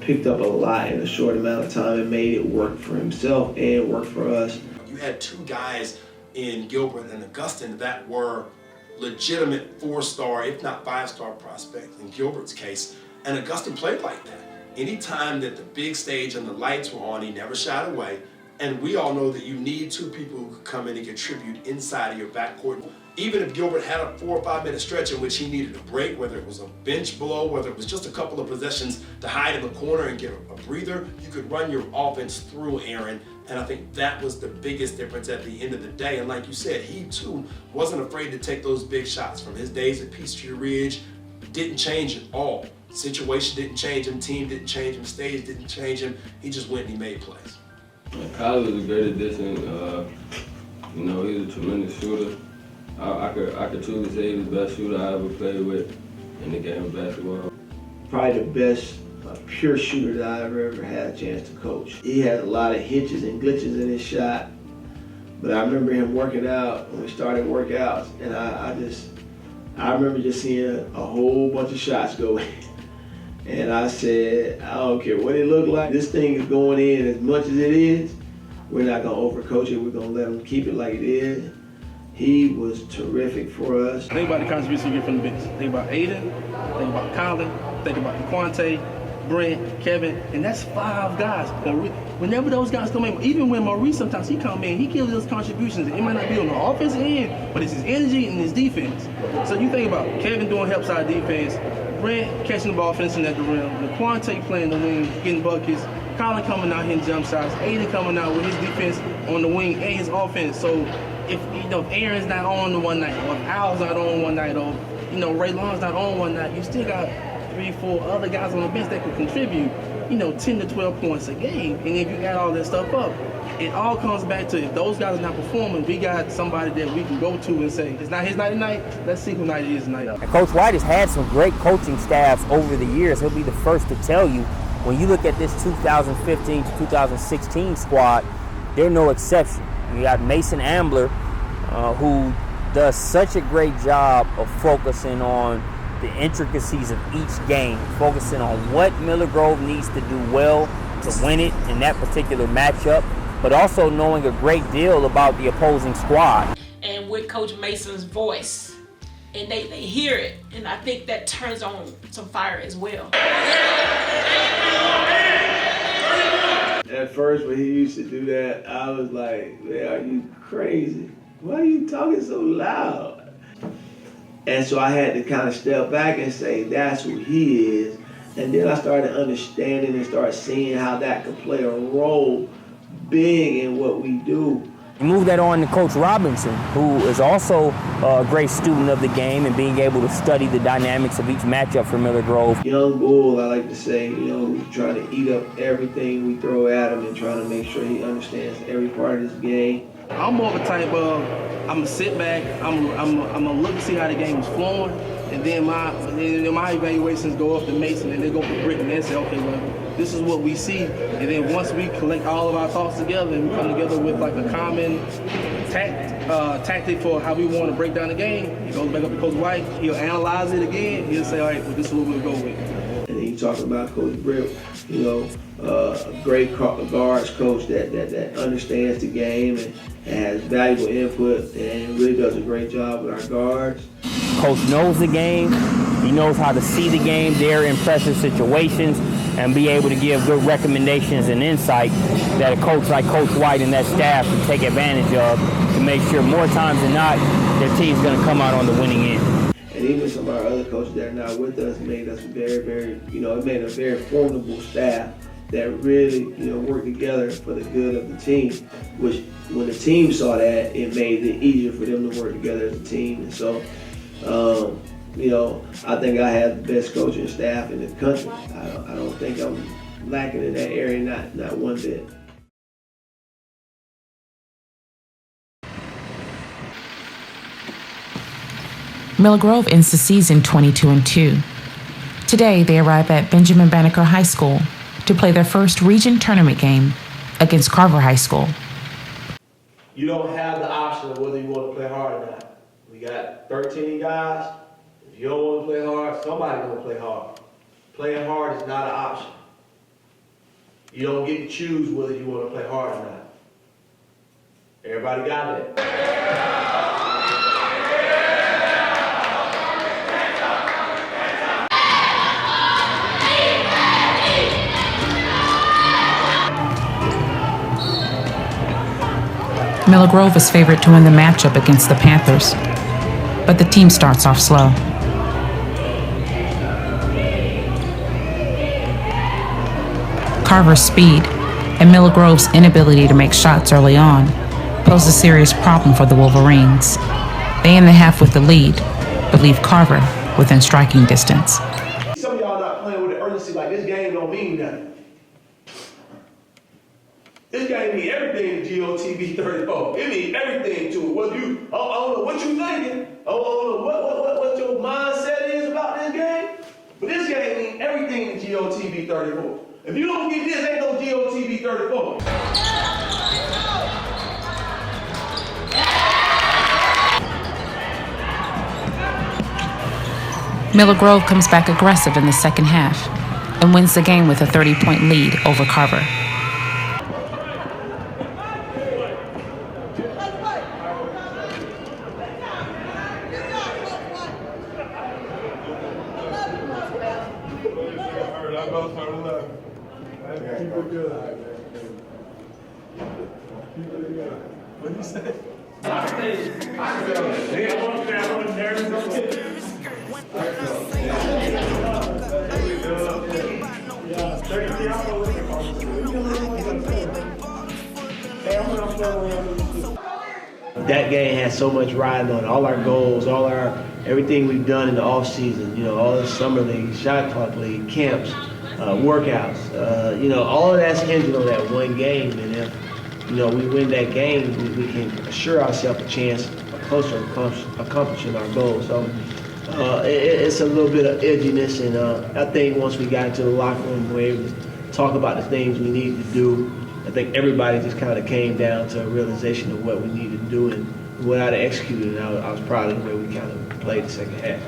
picked up a lot in a short amount of time and made it work for himself and work for us. You had two guys in Gilbert and Augustine that were legitimate 4-star, if not 5-star prospects in Gilbert's case, and Augustine played like that. Anytime that the big stage and the lights were on, he never shied away. And we all know that you need two people who could come in and contribute inside of your backcourt. Even if Gilbert had a 4 or 5 minute stretch in which he needed a break, whether it was a bench blow, whether it was just a couple of possessions to hide in the corner and get a breather, you could run your offense through Aaron. And I think that was the biggest difference at the end of the day. And like you said, he too wasn't afraid to take those big shots. From his days at Peachtree Ridge, didn't change at all. Situation didn't change him, team didn't change him, stage didn't change him. He just went and he made plays. Kyle was a great addition. He's a tremendous shooter. I could truly say he's the best shooter I ever played with in the game of basketball. Probably the best pure shooter that I ever had a chance to coach. He had a lot of hitches and glitches in his shot, but I remember him working out when we started workouts, and I remember just seeing a whole bunch of shots go in. And I said, I don't care what it looked like. This thing is going in as much as it is. We're not going to overcoach it. We're going to let him keep it like it is. He was terrific for us. Think about the contribution you get from the bench. Think about Aiden, think about Colin, think about Quante, Brent, Kevin, and that's 5 guys. Whenever those guys come in, even when Maurice sometimes he come in, he gives us contributions. It might not be on the offensive end, but it's his energy and his defense. So you think about Kevin doing help side defense, Brent catching the ball, finishing at the rim, Quante playing the wing, getting buckets, Colin coming out hitting jump shots, Aiden coming out with his defense on the wing and his offense. So if Aaron's not on the one night, or if Al's not on one night, or Ray Long's not on one night, you still got 3-4 other guys on the bench that could contribute, 10 to 12 points a game. And if you add all that stuff up, it all comes back to if those guys are not performing, we got somebody that we can go to and say, it's not his night tonight, let's see who night it is tonight. And Coach White has had some great coaching staffs over the years. He'll be the first to tell you, when you look at this 2015 to 2016 squad, they're no exception. You got Mason Ambler, who does such a great job of focusing on the intricacies of each game, focusing on what Miller Grove needs to do well to win it in that particular matchup, but also knowing a great deal about the opposing squad. And with Coach Mason's voice, and they hear it, and I think that turns on some fire as well. At first, when he used to do that, I was like, man, are you crazy? Why are you talking so loud? And so I had to kind of step back and say, that's who he is. And then I started understanding and started seeing how that could play a role big in what we do. Move that on to Coach Robinson, who is also a great student of the game and being able to study the dynamics of each matchup for Miller Grove. Young bull, I like to say, trying to eat up everything we throw at him and trying to make sure he understands every part of this game. I'm more of a type of, I'm gonna sit back, I'm gonna look and see how the game is flowing, and then my evaluations go up to Mason and they go to Britt and they say, okay, well, this is what we see. And then once we collect all of our thoughts together and we come together with like a common tactic for how we want to break down the game, it goes back up to Coach White, he'll analyze it again, he'll say, all right, well, this is what we'll go with. And then you talk about Coach Britt, a great guards coach that understands the game and has valuable input and really does a great job with our guards. Coach knows the game. He knows how to see the game there in pressure situations. and be able to give good recommendations and insight that a coach like Coach White and that staff can take advantage of to make sure more times than not their team's going to come out on the winning end. And even some of our other coaches that are not with us made us very, it made a very formidable staff that really, worked together for the good of the team, which when the team saw that, it made it easier for them to work together as a team. And so, I think I have the best coaching staff in the country. I don't think I'm lacking in that area, not one bit. Mill Grove ends the season 22-2. Today, they arrive at Benjamin Banneker High School to play their first region tournament game against Carver High School. You don't have the option of whether you want to play hard or not. We got 13 guys. If you don't want to play hard, somebody's going to play hard. Playing hard is not an option. You don't get to choose whether you want to play hard or not. Everybody got that? Miller Grove is favored to win the matchup against the Panthers, but the team starts off slow. Carver's speed and Miller Grove's inability to make shots early on pose a serious problem for the Wolverines. They end the half with the lead, but leave Carver within striking distance. Some of y'all not playing with the urgency like this game don't mean nothing. This game means everything to GOTV 34. It means everything to it. Whether you, I don't know what you thinking. I don't know what your mindset is about this game. But this game means everything to GOTV 34. If you don't get this, ain't no GOTV 34. Miller Grove comes back aggressive in the second half and wins the game with a 30-point lead over Carver. What did you say? That game has so much riding on it. All our goals, everything we've done in the off season, all the summer league, shot clock league, camps, workouts, all of that's hinging on that one game. And if we win that game, we can assure ourselves a chance closer to accomplishing our goals. So it's a little bit of edginess, and I think once we got into the locker room, we were able to talk about the things we needed to do. I think everybody just kind of came down to a realization of what we needed to do and went out and executed it. And I was proud of the way we kind of played the second half.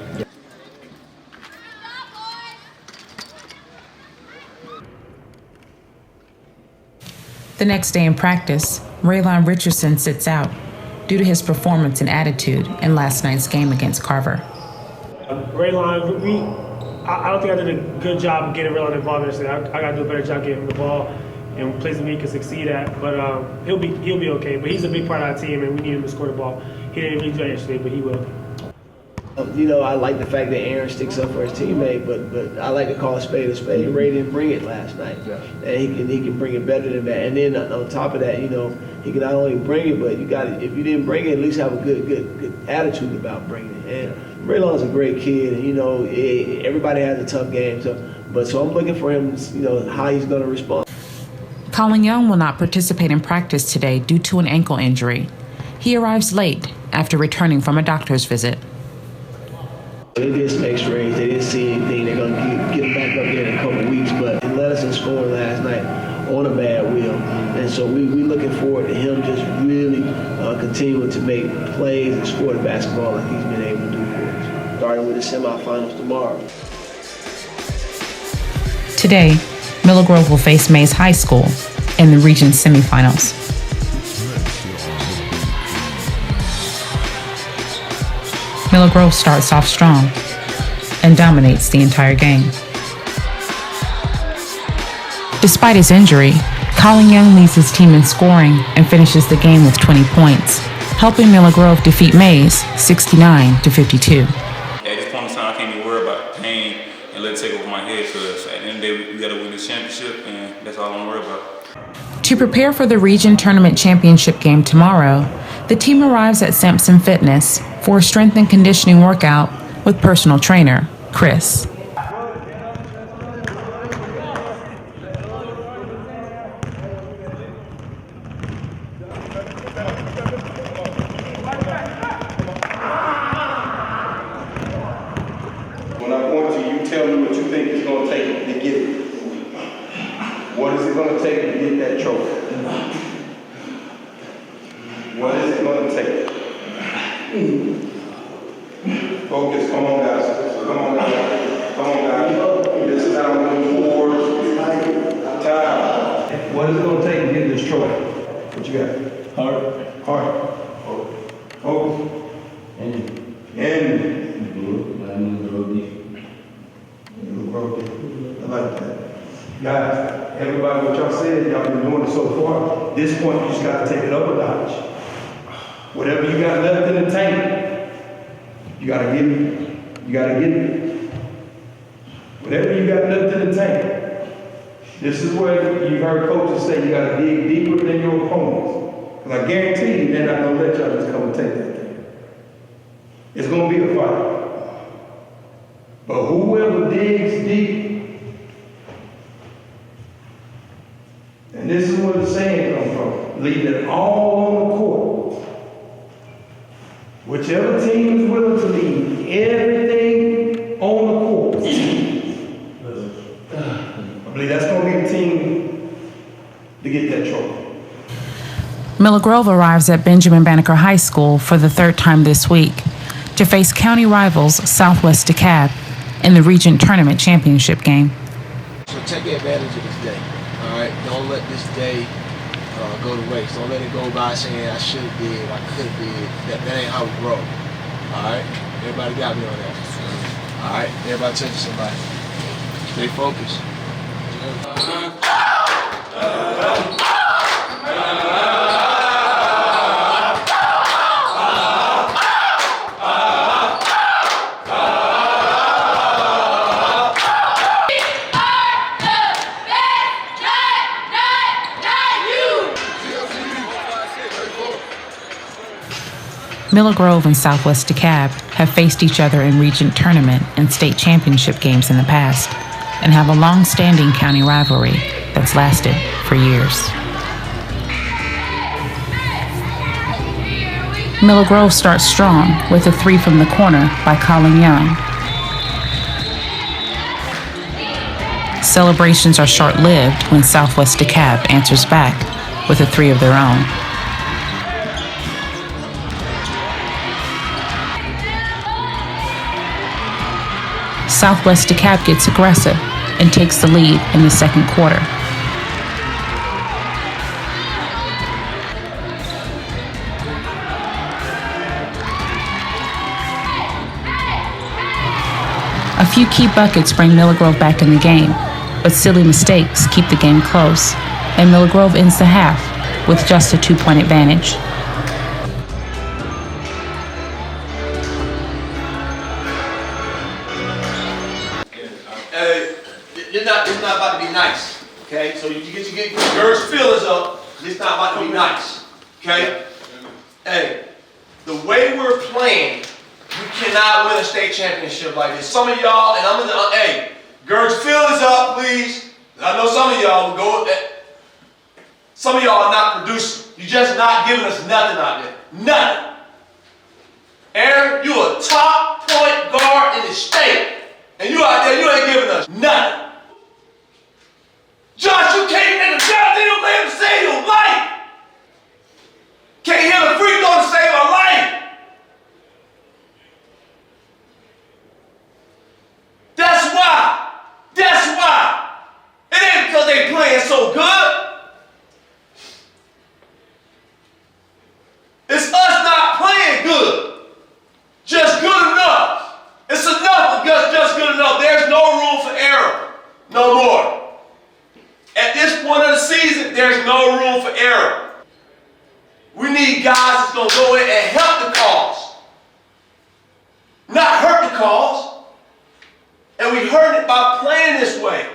The next day in practice, Raylon Richardson sits out due to his performance and attitude in last night's game against Carver. Raylon, I don't think I did a good job of getting Raylon involved yesterday. I got to do a better job getting him the ball and places that he can succeed at. But he'll be okay. But he's a big part of our team, and we need him to score the ball. He didn't really do that yesterday, but he will. I like the fact that Aaron sticks up for his teammate, but I like to call a spade a spade. Ray didn't bring it last night, and he can bring it better than that. And then on top of that, he can not only bring it, but if you didn't bring it, at least have a good attitude about bringing it. And Raylon's a great kid, and everybody has a tough game. So I'm looking for him, how he's going to respond. Colin Young will not participate in practice today due to an ankle injury. He arrives late after returning from a doctor's visit. They did some x-rays, they didn't see anything. They're going to get him back up there in a couple of weeks, but he led us in scoring last night on a bad wheel. And so we're looking forward to him just really continuing to make plays and score the basketball like he's been able to do for us, starting with the semifinals tomorrow. Today, Miller Grove will face Mays High School in the region semifinals. Miller Grove starts off strong and dominates the entire game. Despite his injury, Colin Young leads his team in scoring and finishes the game with 20 points, helping Miller Grove defeat Mays 69-52. At this point in time, I can't even worry about pain and let it take over my head, because at the end of the day, we got to win this championship, and that's all I'm worried about. To prepare for the region tournament championship game tomorrow, the team arrives at Sampson Fitness for a strength and conditioning workout with personal trainer Chris. When I point to you, tell me what you think it's going to take to get it. What is it going to take to get that trophy? What is it going to take? Focus. Come on, guys. Come on, guys. Come on, guys. This is how we're going to move forward. Time. What is it going to take to get this trophy? What you got? Heart. Heart. Focus. And. I like that. Guys, everybody, what y'all said, y'all been doing it so far. At this point, you just got to take it up a notch. Whatever you got left in the tank, you got to get it. You got to get it. Whatever you got left in the tank. This is where you heard coaches say you got to dig deeper than your opponents. Because I guarantee you, they're not going to let y'all just come and take that thing. It's going to be a fight. But whoever digs deep, and this is where the saying comes from, leave it all on the court. Whichever team is willing to leave everything on the court, I believe that's going to be the team to get that trophy. Miller Grove arrives at Benjamin Banneker High School for the third time this week to face county rivals Southwest DeKalb in the Regent Tournament Championship game. So take advantage of this day, all right? Don't let this day go to waste. Don't let it go by saying I should have did, I could have did. That ain't how we grow, all right? Everybody got me on that, all right? Everybody touch somebody. Stay focused. Miller Grove and Southwest DeKalb have faced each other in Regent Tournament and State Championship games in the past and have a long-standing county rivalry that's lasted for years. Miller Grove starts strong with a three from the corner by Colin Young. Celebrations are short-lived when Southwest DeKalb answers back with a three of their own. Southwest DeKalb gets aggressive and takes the lead in the second quarter. A few key buckets bring Miller Grove back in the game, but silly mistakes keep the game close, and Miller Grove ends the half with just a 2-point advantage. It's not about to be nice, okay? So you get your girls' feelings up. It's not about to be nice, okay? Hey, the way we're playing, we cannot win a state championship like this. Some of y'all, and I'm gonna, hey, girls' feelings up, please. I know some of y'all will go. Some of y'all are not producing. You're just not giving us nothing out there, nothing. Aaron, you a top point guard in the state, and you out there, you ain't giving us nothing. Josh, you can't make a goddamn man to save your life. Can't hit a free throw to save our life. That's why. That's why. It ain't because they playing so good. It's us not playing good. Just good enough. It's enough of just good enough. There's no room for error. No more. At this There's no room for error. We need guys that's going to go in and help the cause, not hurt the cause. And we hurt it by playing this way.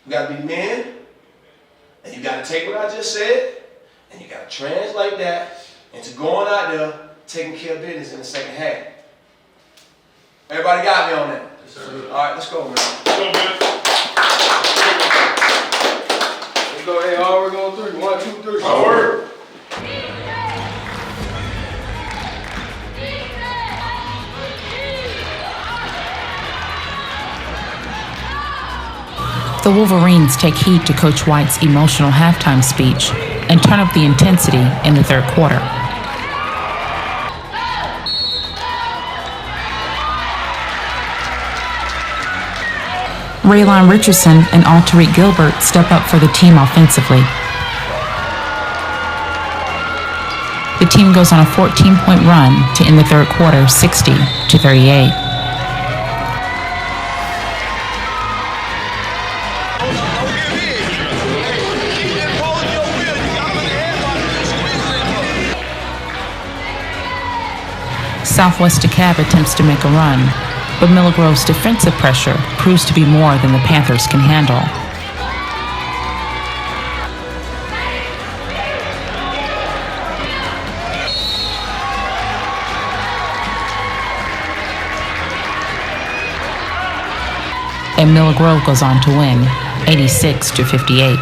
You got to be men, and you got to take what I just said, and you got to translate that into going out there, taking care of business in the second half. Everybody got me on that? Yes, sir. All right, let's go, man. Let's go, man. Let's go. Hey, all we're going through. 1, 2, 3. My word. The Wolverines take heed to Coach White's emotional halftime speech and turn up the intensity in the third quarter. Raylon Richardson and Alterique Gilbert step up for the team offensively. The team goes on a 14-point run to end the third quarter 60-38. Southwest DeKalb attempts to make a run, but Miller Grove's defensive pressure proves to be more than the Panthers can handle. And Miller Grove goes on to win, 86-58.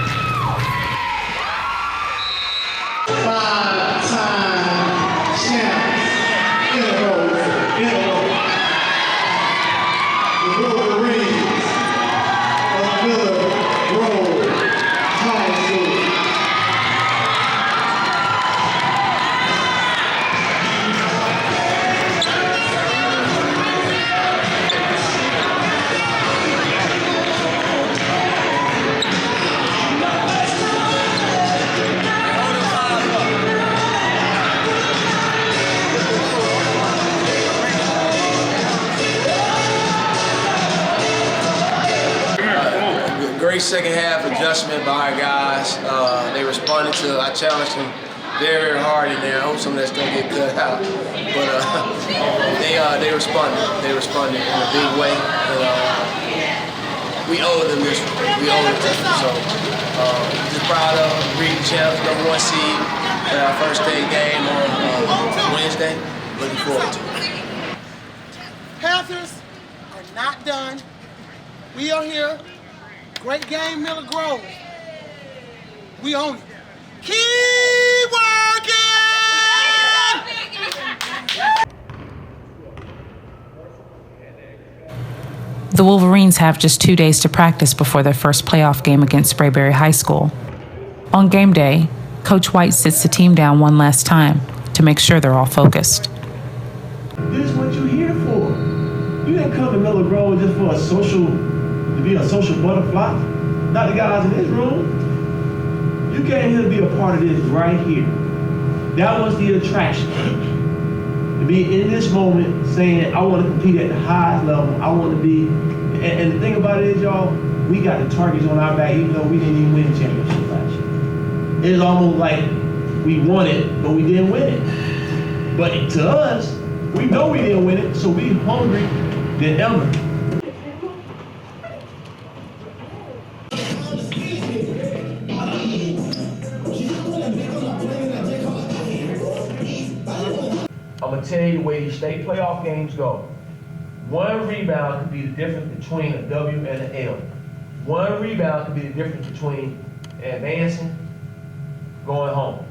Great second half adjustment by our guys. They responded to, I challenged them very, very hard in there. I hope some of that stuff get cut out. But they responded. They responded in a big way. And, we owe them this one. We owe it to them. So just proud of them. Reading champs, #1 seed in our first day game on Wednesday. Looking forward to it. Panthers are not done. We are here. Great game, Miller Grove. We own it. Keep working! The Wolverines have just 2 days to practice before their first playoff game against Sprayberry High School. On game day, Coach White sits the team down one last time to make sure they're all focused. This is what you're here for. You didn't come to Miller Grove just for to be a social butterfly. Not the guys in this room. You came here to be a part of this right here. That was the attraction. To be in this moment saying, I want to compete at the highest level. I want to be, and the thing about it is, y'all, we got the targets on our back even though we didn't even win the championship last year. It's almost like we won it, but we didn't win it. But to us, we know we didn't win it, so we hungry than ever. I'm gonna tell you the way these state playoff games go. One rebound could be the difference between a W and an L. One rebound could be the difference between advancing, going home.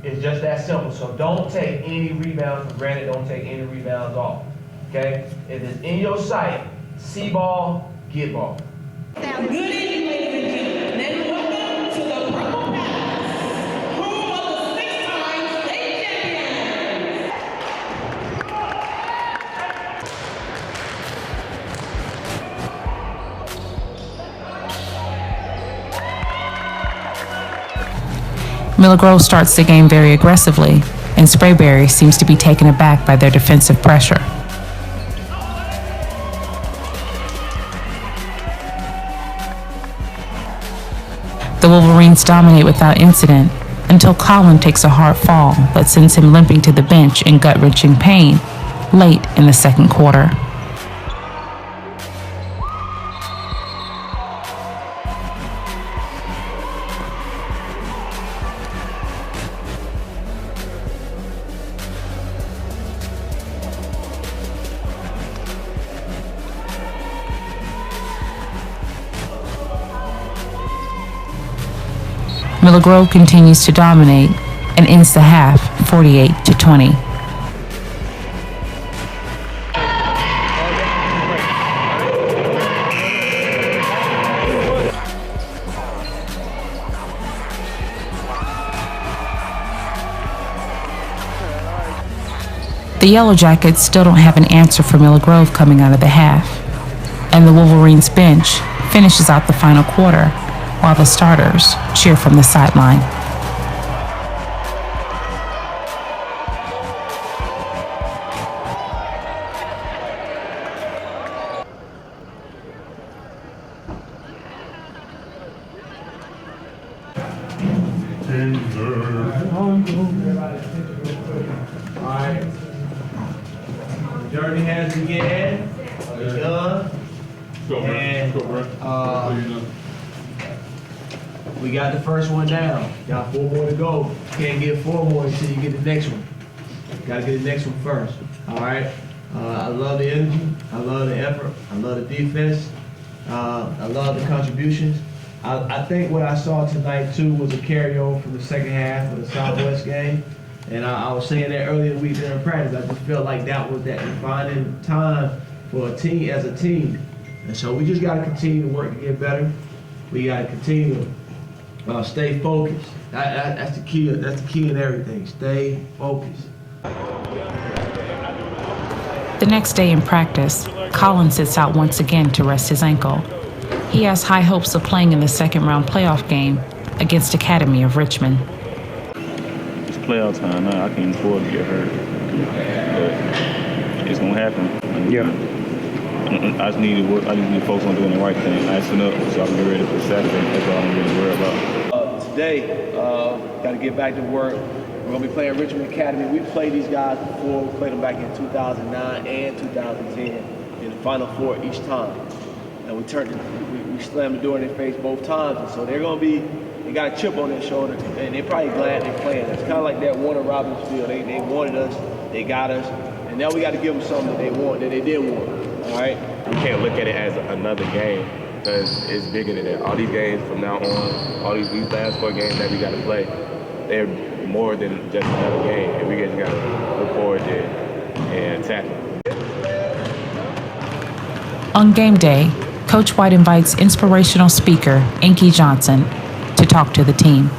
It's just that simple. So don't take any rebounds for granted. Don't take any rebounds off. Okay? If it's in your sight, see ball, get ball. Good evening, ladies and gentlemen, and welcome to the Purple Palace, home of the 6-time state champions. Miller Grove starts the game very aggressively, and Sprayberry seems to be taken aback by their defensive pressure. The Wolverines dominate without incident until Colin takes a hard fall that sends him limping to the bench in gut-wrenching pain late in the second quarter. Miller Grove continues to dominate and ends the half 48-20. The Yellow Jackets still don't have an answer for Miller Grove coming out of the half, and the Wolverines bench finishes out the final quarter while the starters cheer from the sideline. Alright. Journey has began. We're done. And we got the first one down. Got 4 more to go. Can't get 4 more until you get the next one. Gotta get the next one first. Alright. I love the energy. I love the effort. I love the defense. I love the contributions. I think what I saw tonight too was a carryover from the second half of the Southwest game. And I was saying that earlier in the week during practice. I just felt like that was that defining time for a team as a team. And so we just got to continue to work to get better. We got to continue to stay focused. That's the key. That's the key in everything. Stay focused. The next day in practice, Colin sits out once again to rest his ankle. He has high hopes of playing in the second-round playoff game against Academy of Richmond. It's playoff time now. I can't afford to get hurt. But it's going to happen. Yeah. I just need to work. I just need to focus on doing the right thing, icing up, so I can get ready for Saturday. That's all I'm really worried about. Today, got to get back to work. We're going to be playing Richmond Academy. We played these guys before. We played them back in 2009 and 2010 in the Final Four each time. And we slammed the door in their face both times. And so they're going to be, they got a chip on their shoulder, and they're probably glad they're playing. It's kind of like that Warner Robins field. They wanted us, they got us, and now we got to give them something that they want, that they did want. All right? We can't look at it as another game because it's bigger than that. All these games from now on, all these last 4 games that we got to play, they're more than just another game, and we just got to look forward to it and attack it. On game day, Coach White invites inspirational speaker Inky Johnson to talk to the team.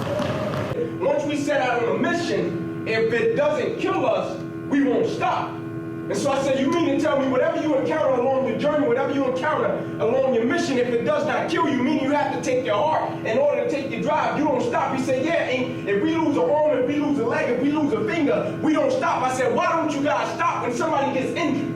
Once we set out on a mission, if it doesn't kill us, we won't stop. And so I said, you mean to tell me whatever you encounter along your journey, whatever you encounter along your mission, if it does not kill you, meaning you have to take your heart in order to take your drive, you don't stop. He said, yeah, if we lose an arm, if we lose a leg, if we lose a finger, we don't stop. I said, why don't you guys stop when somebody gets injured?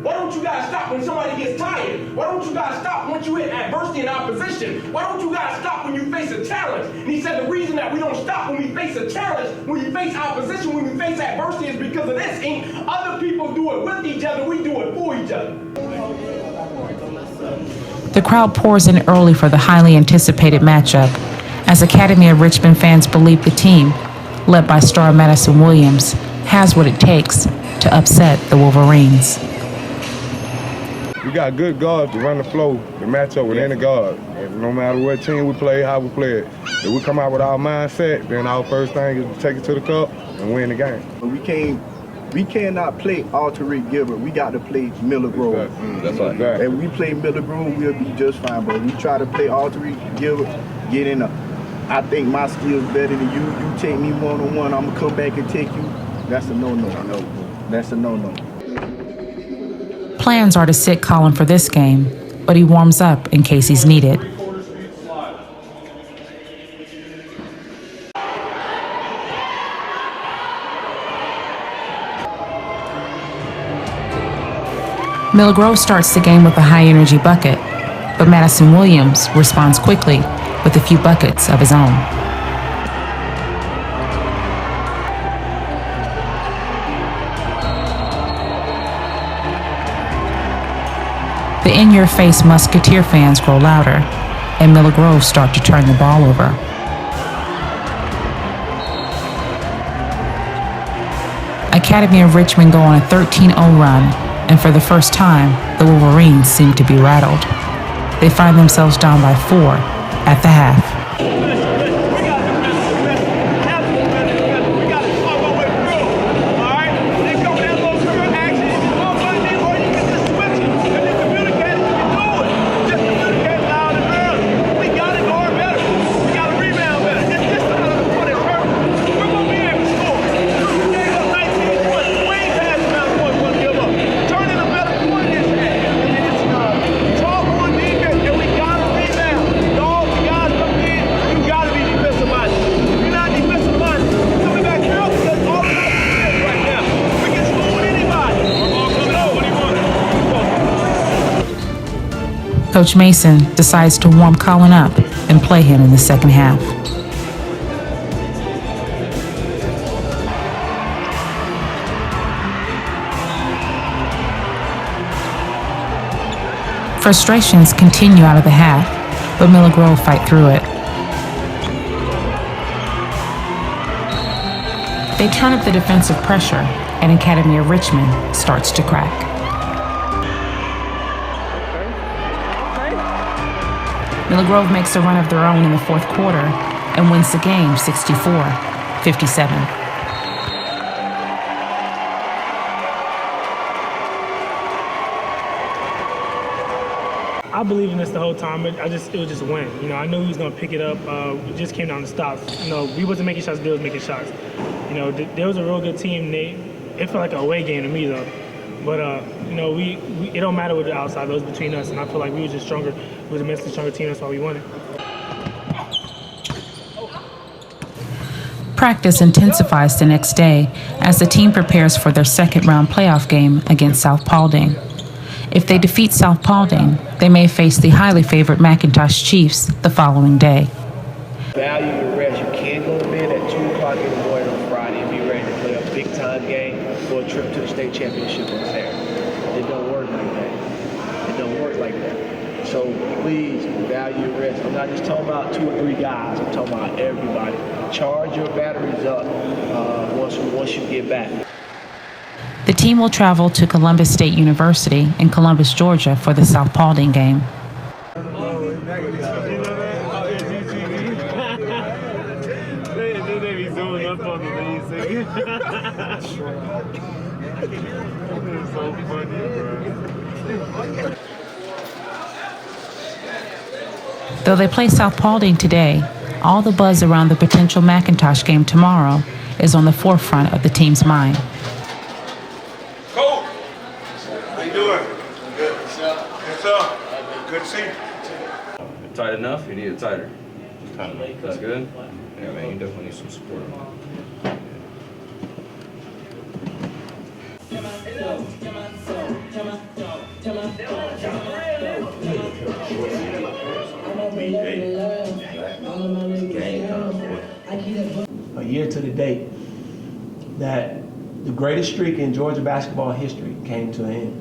Why don't you guys stop when somebody gets tired? Why don't you guys stop once you hit adversity and opposition? Why don't you guys stop when you face a challenge? And he said the reason that we don't stop when we face a challenge, when we face opposition, when we face adversity is because of this. Ain't other people do it with each other, we do it for each other. The crowd pours in early for the highly anticipated matchup, as Academy of Richmond fans believe the team, led by star Madison Williams, has what it takes to upset the Wolverines. We got good guards to run the flow, to match up with any guard. And no matter what team we play, how we play it, if we come out with our mindset, then our first thing is to take it to the cup and win the game. We cannot play Alterique Gilbert. We got to play Miller Grove. Exactly. That's right. Exactly. If we play Miller Grove, we'll be just fine. But we try to play Alterique Gilbert, get in I think my skills better than you. You take me one-on-one, I'm going to come back and take you. That's a no-no. That's a no-no. Plans are to sit Colin for this game, but he warms up in case he's needed. Miller Grove starts the game with a high-energy bucket, but Madison Williams responds quickly with a few buckets of his own. The in-your-face Musketeer fans grow louder, and Miller Grove start to turn the ball over. Academy of Richmond go on a 13-0 run, and for the first time, the Wolverines seem to be rattled. They find themselves down by 4 at the half. Coach Mason decides to warm Colin up and play him in the second half. Frustrations continue out of the half, but Miller Grove fight through it. They turn up the defensive pressure, and Academy of Richmond starts to crack. Miller Grove makes a run of their own in the fourth quarter and wins the game 64-57. I believed in this the whole time. It was just a win. You know, I knew he was going to pick it up. It just came down to stops. You know, we wasn't making shots, they was making shots. You know, there was a real good team. It felt like an away game to me, though. But, you know, it don't matter what the outside, it was between us, and I feel like we were just stronger. We was a mentally stronger team, that's why we won it. Practice intensifies the next day as the team prepares for their second-round playoff game against South Paulding. If they defeat South Paulding, they may face the highly favored McIntosh Chiefs the following day. Value your rest. You can't go to bed at 2 o'clock in the morning on Friday and be ready to play a big-time game or a trip to the state championship on Saturday. It don't work like that. It don't work like that. So please value your rest. I'm not just talking about 2 or 3 guys. I'm talking about everybody. Charge your batteries up once you get back. The team will travel to Columbus State University in Columbus, Georgia for the South Paulding game. Though they play South Paulding today, all the buzz around the potential McIntosh game tomorrow is on the forefront of the team's mind. Coach, how you doing? Good. What's up? Good to see you. Tight enough? You need it tighter. That's good? Yeah, man, you definitely need some support. A year to the date that the greatest streak in Georgia basketball history came to an end.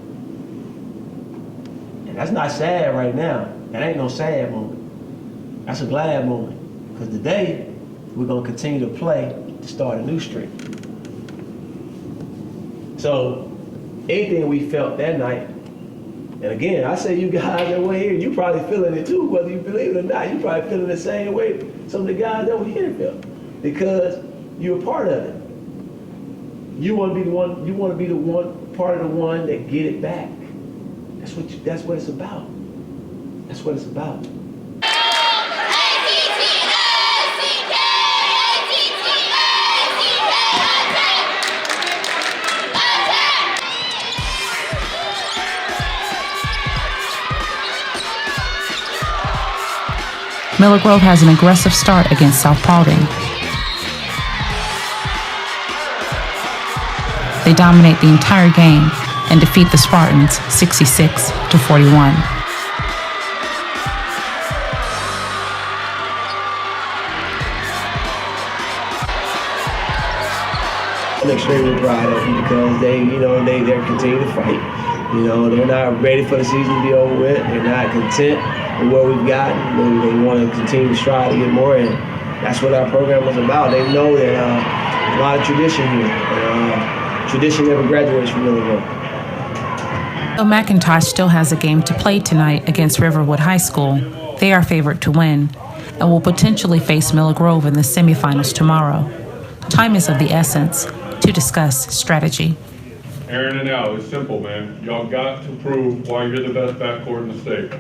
And that's not sad right now. That ain't no sad moment. That's a glad moment. Because today, we're going to continue to play to start a new streak. So, anything we felt that night, and again, I say you guys that were here, you probably feeling it too, whether you believe it or not. You probably feeling the same way some of the guys that were here felt. Because you're a part of it. You want to be the one. You want to be the one part of the one that get it back. That's what it's about. That's what it's about. Miller Grove has an aggressive start against South Paulding. They dominate the entire game and defeat the Spartans 66-41. extremely proud of them because they're continuing to fight. They're not ready for the season to be over with. They're not content with where we've gotten. They want to continue to strive to get more, and that's what our program is about. They know that there's a lot of tradition here. Tradition never graduates from Miller Grove. Though McIntosh still has a game to play tonight against Riverwood High School, they are favored to win and will potentially face Miller Grove in the semifinals tomorrow. Time is of the essence to discuss strategy. Aaron and Al, it's simple, man. Y'all got to prove why you're the best backcourt in the state.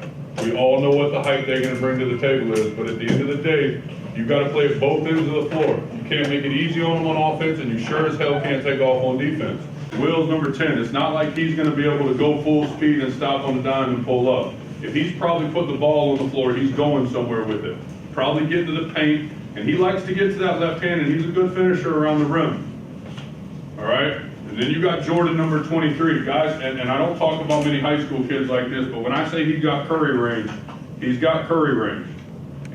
We all know what the hype they're going to bring to the table is, but at the end of the day, you got to play at both ends of the floor. You can't make it easy on them on offense, and you sure as hell can't take off on defense. Will's number 10. It's not like he's going to be able to go full speed and stop on the dime and pull up. If he's probably put the ball on the floor, he's going somewhere with it. Probably get to the paint, and he likes to get to that left hand, and he's a good finisher around the rim. All right? And then you got Jordan, number 23. Guys, and I don't talk about many high school kids like this, but when I say he's got Curry range, he's got Curry range.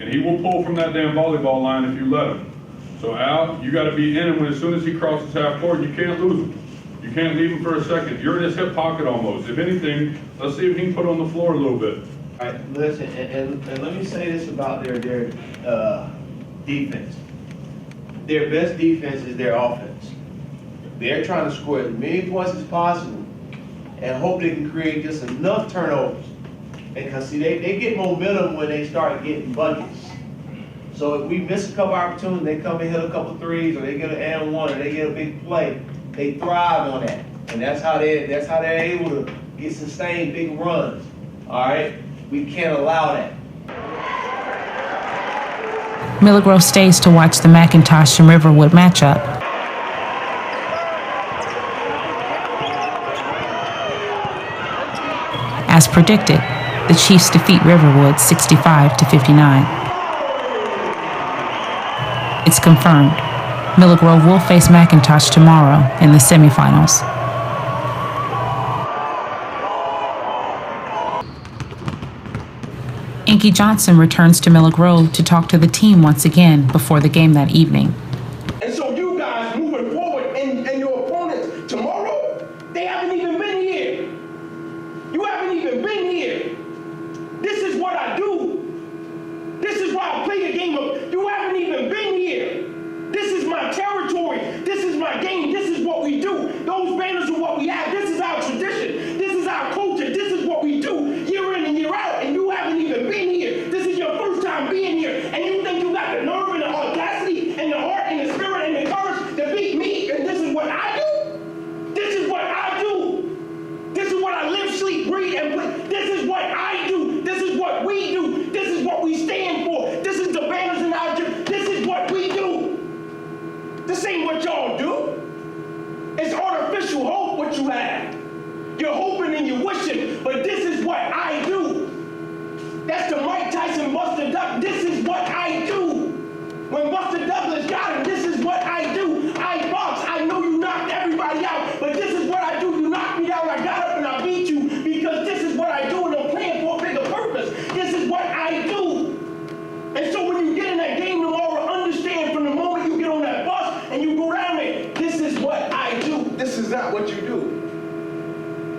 And he will pull from that damn volleyball line if you let him. So Al, you got to be in him when as soon as he crosses half court, you can't lose him. You can't leave him for a second. You're in his hip pocket almost. If anything, let's see if he can put on the floor a little bit. All right, listen, and let me say this about their defense. Their best defense is their offense. They're trying to score as many points as possible and hope they can create just enough turnovers. Because see, they get momentum when they start getting buckets. So if we miss a couple opportunities, they come and hit a couple threes, or they get an and one, or they get a big play, they thrive on that. And that's how they're able to get sustained big runs. All right? We can't allow that. Miller Grove stays to watch the McIntosh and Riverwood matchup. As predicted, the Chiefs defeat Riverwood 65-59. It's confirmed. Miller Grove will face McIntosh tomorrow in the semifinals. Inky Johnson returns to Miller Grove to talk to the team once again before the game that evening. And so you guys moving forward and your opponents tomorrow, they haven't even been here. You haven't even been here. This is what I do. This is why I play the game of, you haven't even been here. This is my territory. This is my game. This is what we do. Those banners are what we have. This is our tradition. This is our culture. This is what we do year in and year out. And you haven't even been here. This is your first time being here. And you think you got the nerve and the audacity and the heart and the spirit and the courage to beat me. And this is what I do? This is what I do. This is what I live, sleep, breathe, and play. This is what I do. This is what we do. This is what we stand for. This is the banners in our gym. This is what we do. This ain't what y'all do. It's artificial hope what you have. You're hoping and you're wishing, but this is what I do. That's the Mike Tyson Buster Douglas. This is what I do. When Buster Douglas got him, this is what I do. I box. I know you knocked everybody out, but this is what I do. You knocked me down, I got up and I beat you because this is what I do and I'm playing for a bigger purpose. This is what I do. And so when you get in that game tomorrow, understand from the moment you get on that bus and you go down there, this is what I do. This is not what you do.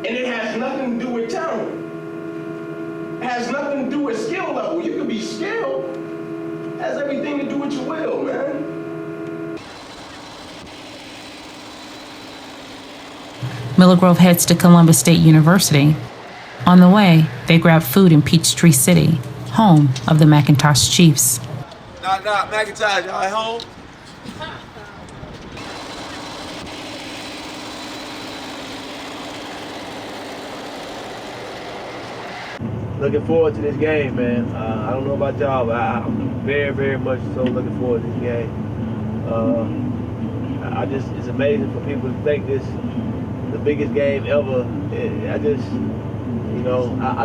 And it has nothing to do with talent. It has nothing to do with skill level. You can be skilled. It has everything to do with your will, man. Miller Grove heads to Columbus State University. On the way, they grab food in Peachtree City, home of the McIntosh Chiefs. Knock, knock, McIntosh, y'all at home? Looking forward to this game, man. I don't know about y'all, but I'm very, very much so looking forward to this game. It's amazing for people to think this the biggest game ever. I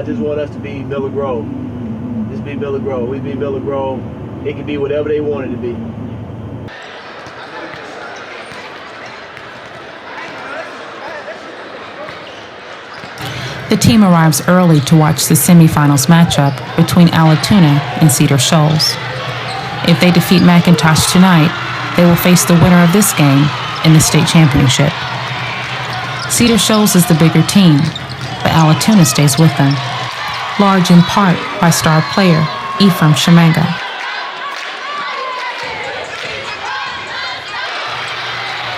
just want us to be Miller Grove. Just be Miller Grove. We be Miller Grove. It can be whatever they want it to be. The team arrives early to watch the semifinals matchup between Allatoona and Cedar Shoals. If they defeat McIntosh tonight, they will face the winner of this game in the state championship. Cedar Shoals is the bigger team, but Alatoona stays with them, large in part by star player Ephraim Shemanga.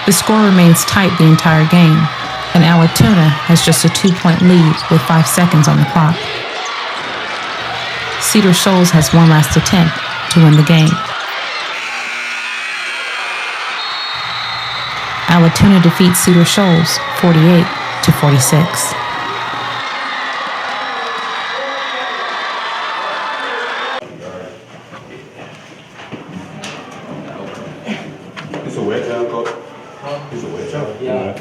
The score remains tight the entire game, and Alatoona has just a 2-point lead with 5 seconds on the clock. Cedar Shoals has one last attempt to win the game. Alatoona defeats Cedar Shoals 48-46. It's a wet job, coach. It's a wet job. Yeah.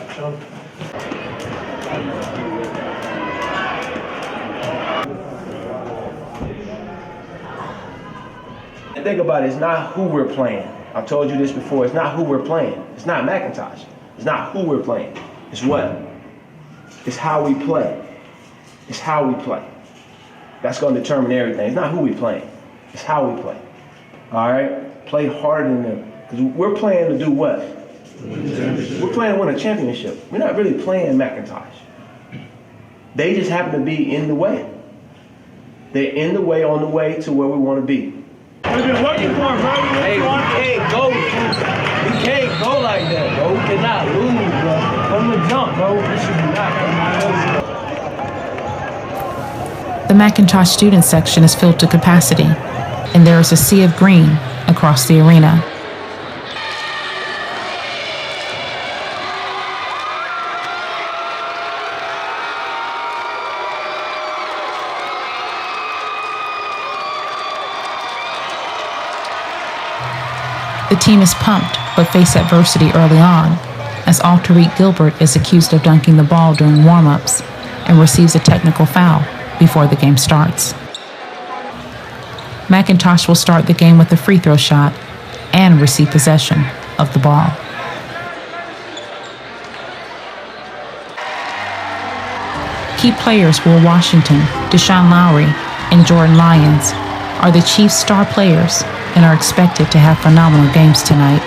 Think about it, it's not who we're playing. I've told you this before, it's not who we're playing. It's not McIntosh. It's not who we're playing. It's what? It's how we play. It's how we play. That's going to determine everything. It's not who we're playing. It's how we play. All right? Play harder than them. Because we're playing to do what? We're playing to win a championship. We're not really playing McIntosh. They just happen to be in the way. They're in the way, on the way to where we want to be. We've been working for it, bro. Hey, we can't go. We can't go like that, bro. We cannot lose, bro. From the jump, bro. This should be not. The McIntosh student section is filled to capacity, and there is a sea of green across the arena. The team is pumped, but face adversity early on, as Alterique Gilbert is accused of dunking the ball during warm-ups and receives a technical foul before the game starts. McIntosh will start the game with a free throw shot and receive possession of the ball. Key players Will Washington, Deshaun Lowry, and Jordan Lyons are the Chiefs' star players and are expected to have phenomenal games tonight.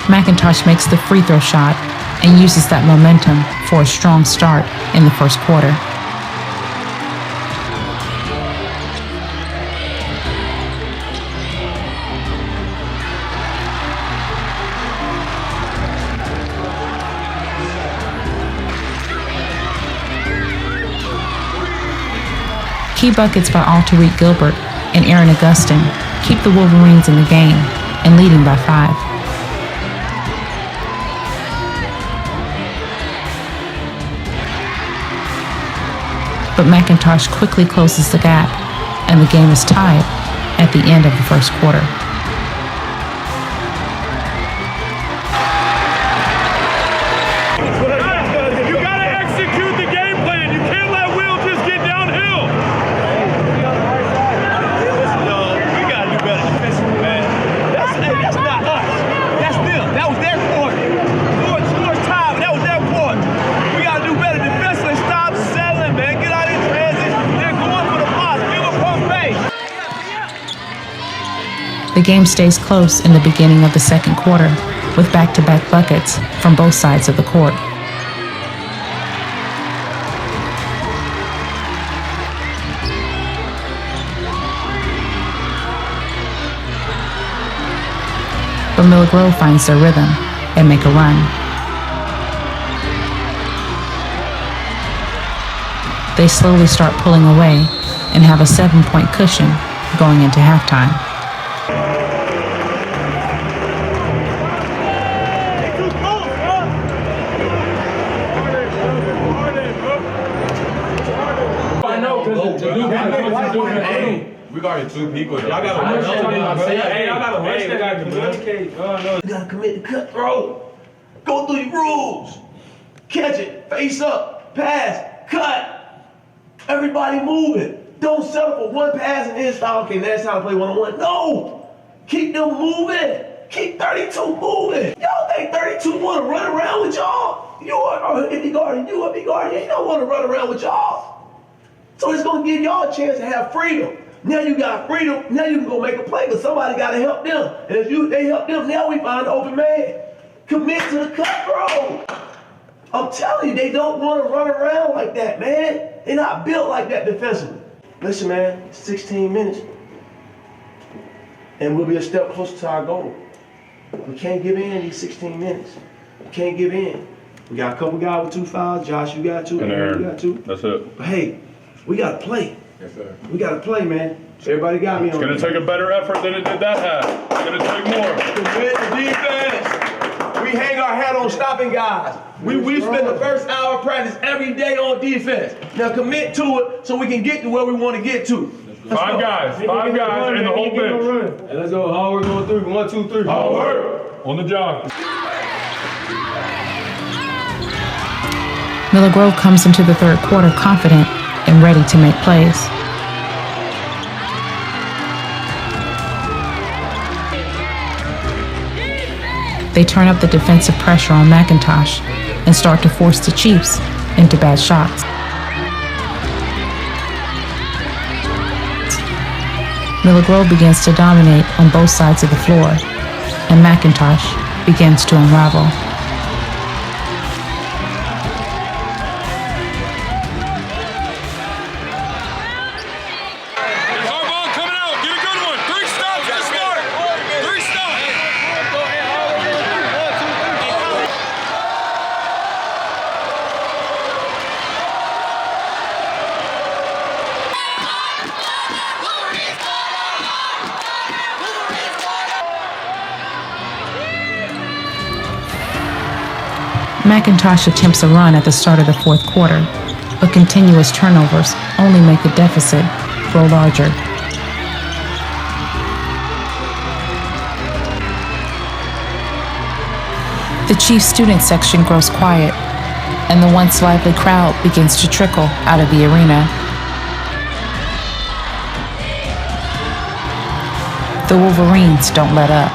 McIntosh makes the free throw shot and uses that momentum for a strong start in the first quarter. Key buckets by Alterique Gilbert and Aaron Augustin keep the Wolverines in the game and leading by 5. But McIntosh quickly closes the gap, and the game is tied at the end of the first quarter. You gotta execute the game plan. You can't let Will just get downhill. We gotta do better defensively, man. That's not us. That's them. That was their quarter. Score's tied, but that was their quarter. We gotta do better defensively. Stop settling, man. Get out in transition. They're going for the box. Give a pump fake. The game stays close in the beginning of the second quarter, with back-to-back buckets from both sides of the court. But Miller Grove finds their rhythm and make a run. They slowly start pulling away and have a 7-point cushion going into halftime. We got 2 people. Y'all gotta rush that. Y'all gotta rush that. Communicate. You gotta commit to cutthroat. Go through your rules. Catch it. Face up. Pass. Cut. Everybody moving. Don't settle for one pass and then stop. Okay, that's how to play one-on-one. No. Keep them moving. Keep 32 moving. Y'all think 32 want to run around with y'all? If he guarding you, he don't want to run around with y'all. So it's going to give y'all a chance to have freedom. Now you got freedom. Now you can go make a play, but somebody got to help them. And if they help them, now we find the open man. Commit to the cut, bro. I'm telling you, they don't want to run around like that, man. They're not built like that defensively. Listen, man, 16 minutes. And we'll be a step closer to our goal. We can't give in these 16 minutes. We can't give in. We got a couple guys with 2 fouls. Josh, you got 2. And Aaron, you got 2. That's it. But hey, we got to play. Yes, sir. We got to play, man. Everybody got me on It's going to take a better effort than it did that half. It's going to take more. Commit to defense. We hang our hat on stopping guys. We spend the first hour of practice every day on defense. Now commit to it so we can get to where we want to get to. Five guys in the whole bench. Hey, let's go. Hard work on 3. 1, 2, 3. Hard work. On the job. Miller Grove comes into the third quarter confident and ready to make plays. They turn up the defensive pressure on McIntosh and start to force the Chiefs into bad shots. Miller Grove begins to dominate on both sides of the floor, and McIntosh begins to unravel. McIntosh attempts a run at the start of the fourth quarter, but continuous turnovers only make the deficit grow larger. The Chiefs student section grows quiet, and the once lively crowd begins to trickle out of the arena. The Wolverines don't let up.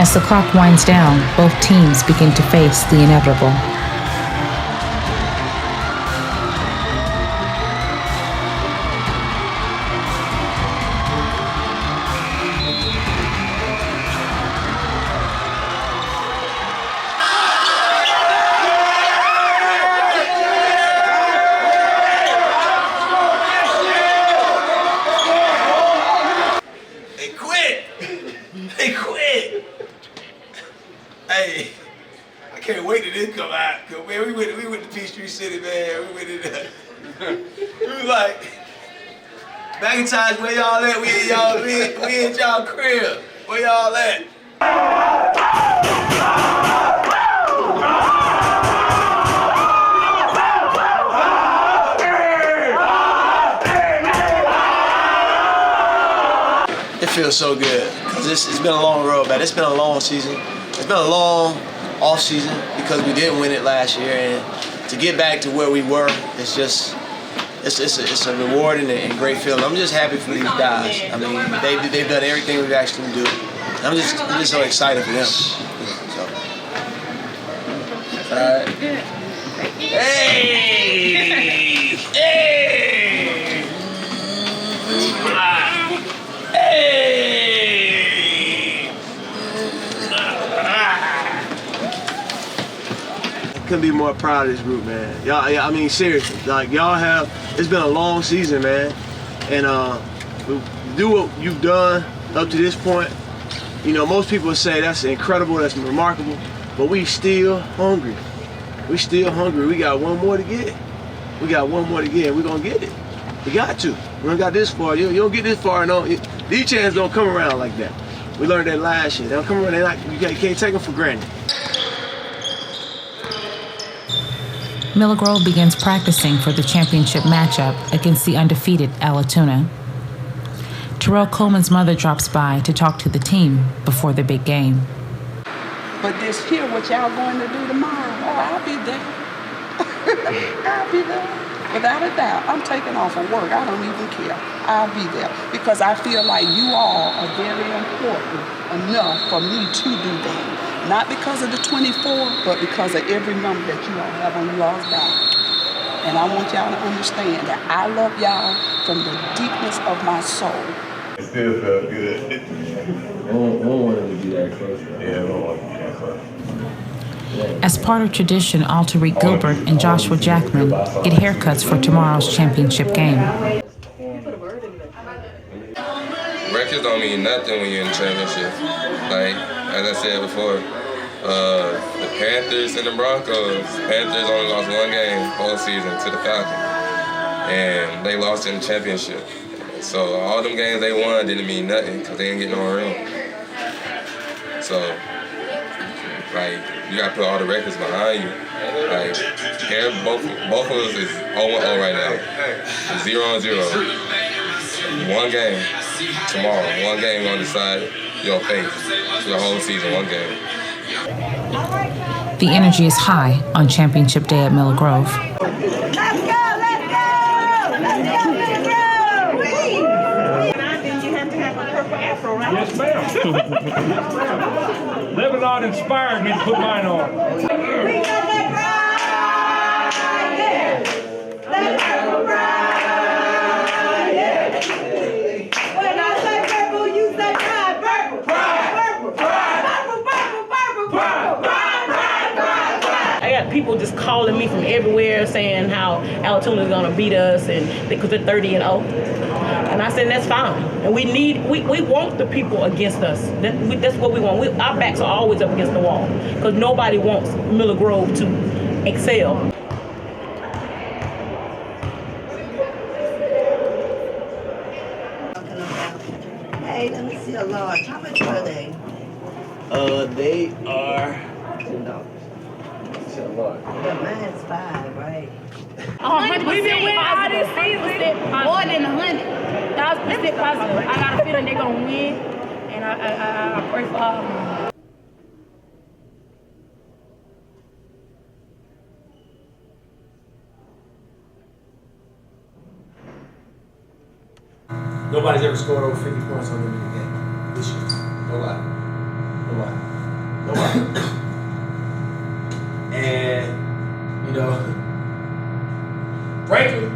As the clock winds down, both teams begin to face the inevitable. They quit. Hey, I can't wait till this come out. Cause man, we went to Peachtree City, man. We went in there. We was like, McIntosh, where y'all at? We in y'all crib. Where y'all at? It feels so good because it's been a long road, man. It's been a long season. It's been a long off season because we didn't win it last year, and to get back to where we were, it's just it's a rewarding and great feeling. I'm just happy for these guys. I mean, they've done everything we've asked them to do. I'm just so excited for them. So, all right. Hey! Hey! Hey! Couldn't be more proud of this group, man. Y'all, I mean, seriously, like y'all have. It's been a long season, man, and do what you've done up to this point. You know, most people say that's incredible, that's remarkable, but we still hungry. We still hungry. We got one more to get. We got one more to get. We're gonna get it. We got to. We don't got this far. You don't get this far. No, these chances don't come around like that. We learned that last year. They don't come around. You can't take them for granted. Miller Grove begins practicing for the championship matchup against the undefeated Alatoona. Terrell Coleman's mother drops by to talk to the team before the big game. But this here, what y'all going to do tomorrow, I'll be there. I'll be there. Without a doubt, I'm taking off of work. I don't even care. I'll be there because I feel like you all are very important enough for me to do that. Not because of the 24, but because of every number that you all have on y'all's ballot. And I want y'all to understand that I love y'all from the deepness of my soul. It still felt good. I don't want him to be that close. Yeah, I don't want to be that close. As part of tradition, Alterique Gilbert and Joshua Jackman get haircuts for tomorrow's championship game. Records don't mean nothing when you're in the championship. Like, as I said before, the Panthers and the Broncos, Panthers only lost one game all season to the Falcons, and they lost in the championship. So all them games they won didn't mean nothing because they didn't get no ring. So, like, you gotta put all the records behind you. Like, here, both of us is 0-0 right now. 0-0. One game tomorrow. One game gonna decide your fate for the whole season. One game. The energy is high on championship day at Miller Grove. Let's go, let's go! Let's go, Miller Grove! And I think you have to have a purple afro, right? Yes, ma'am. Lebanon inspired me to put mine on. We got that ride, yeah! That purple ride, yeah! When I say purple, you say pride. Purple, pride, purple, pride, purple, purple, purple, purple, pride, pride, pride, pride. I got people just calling me from everywhere saying how Altoona's gonna beat us and because they're 30-0. And I said, that's fine. And we want the people against us. That's what we want. Our backs are always up against the wall because nobody wants Miller Grove to excel. Hey, let me see a large. How much are they? They are $10. It's a large. But mine's $5, right? 100% all this season, more than 100,000% positive. I got a feeling they're gonna win, and I pray for all of them. Nobody's ever scored over 50 points on them in a game this year. Nobody. And, you know, frankly,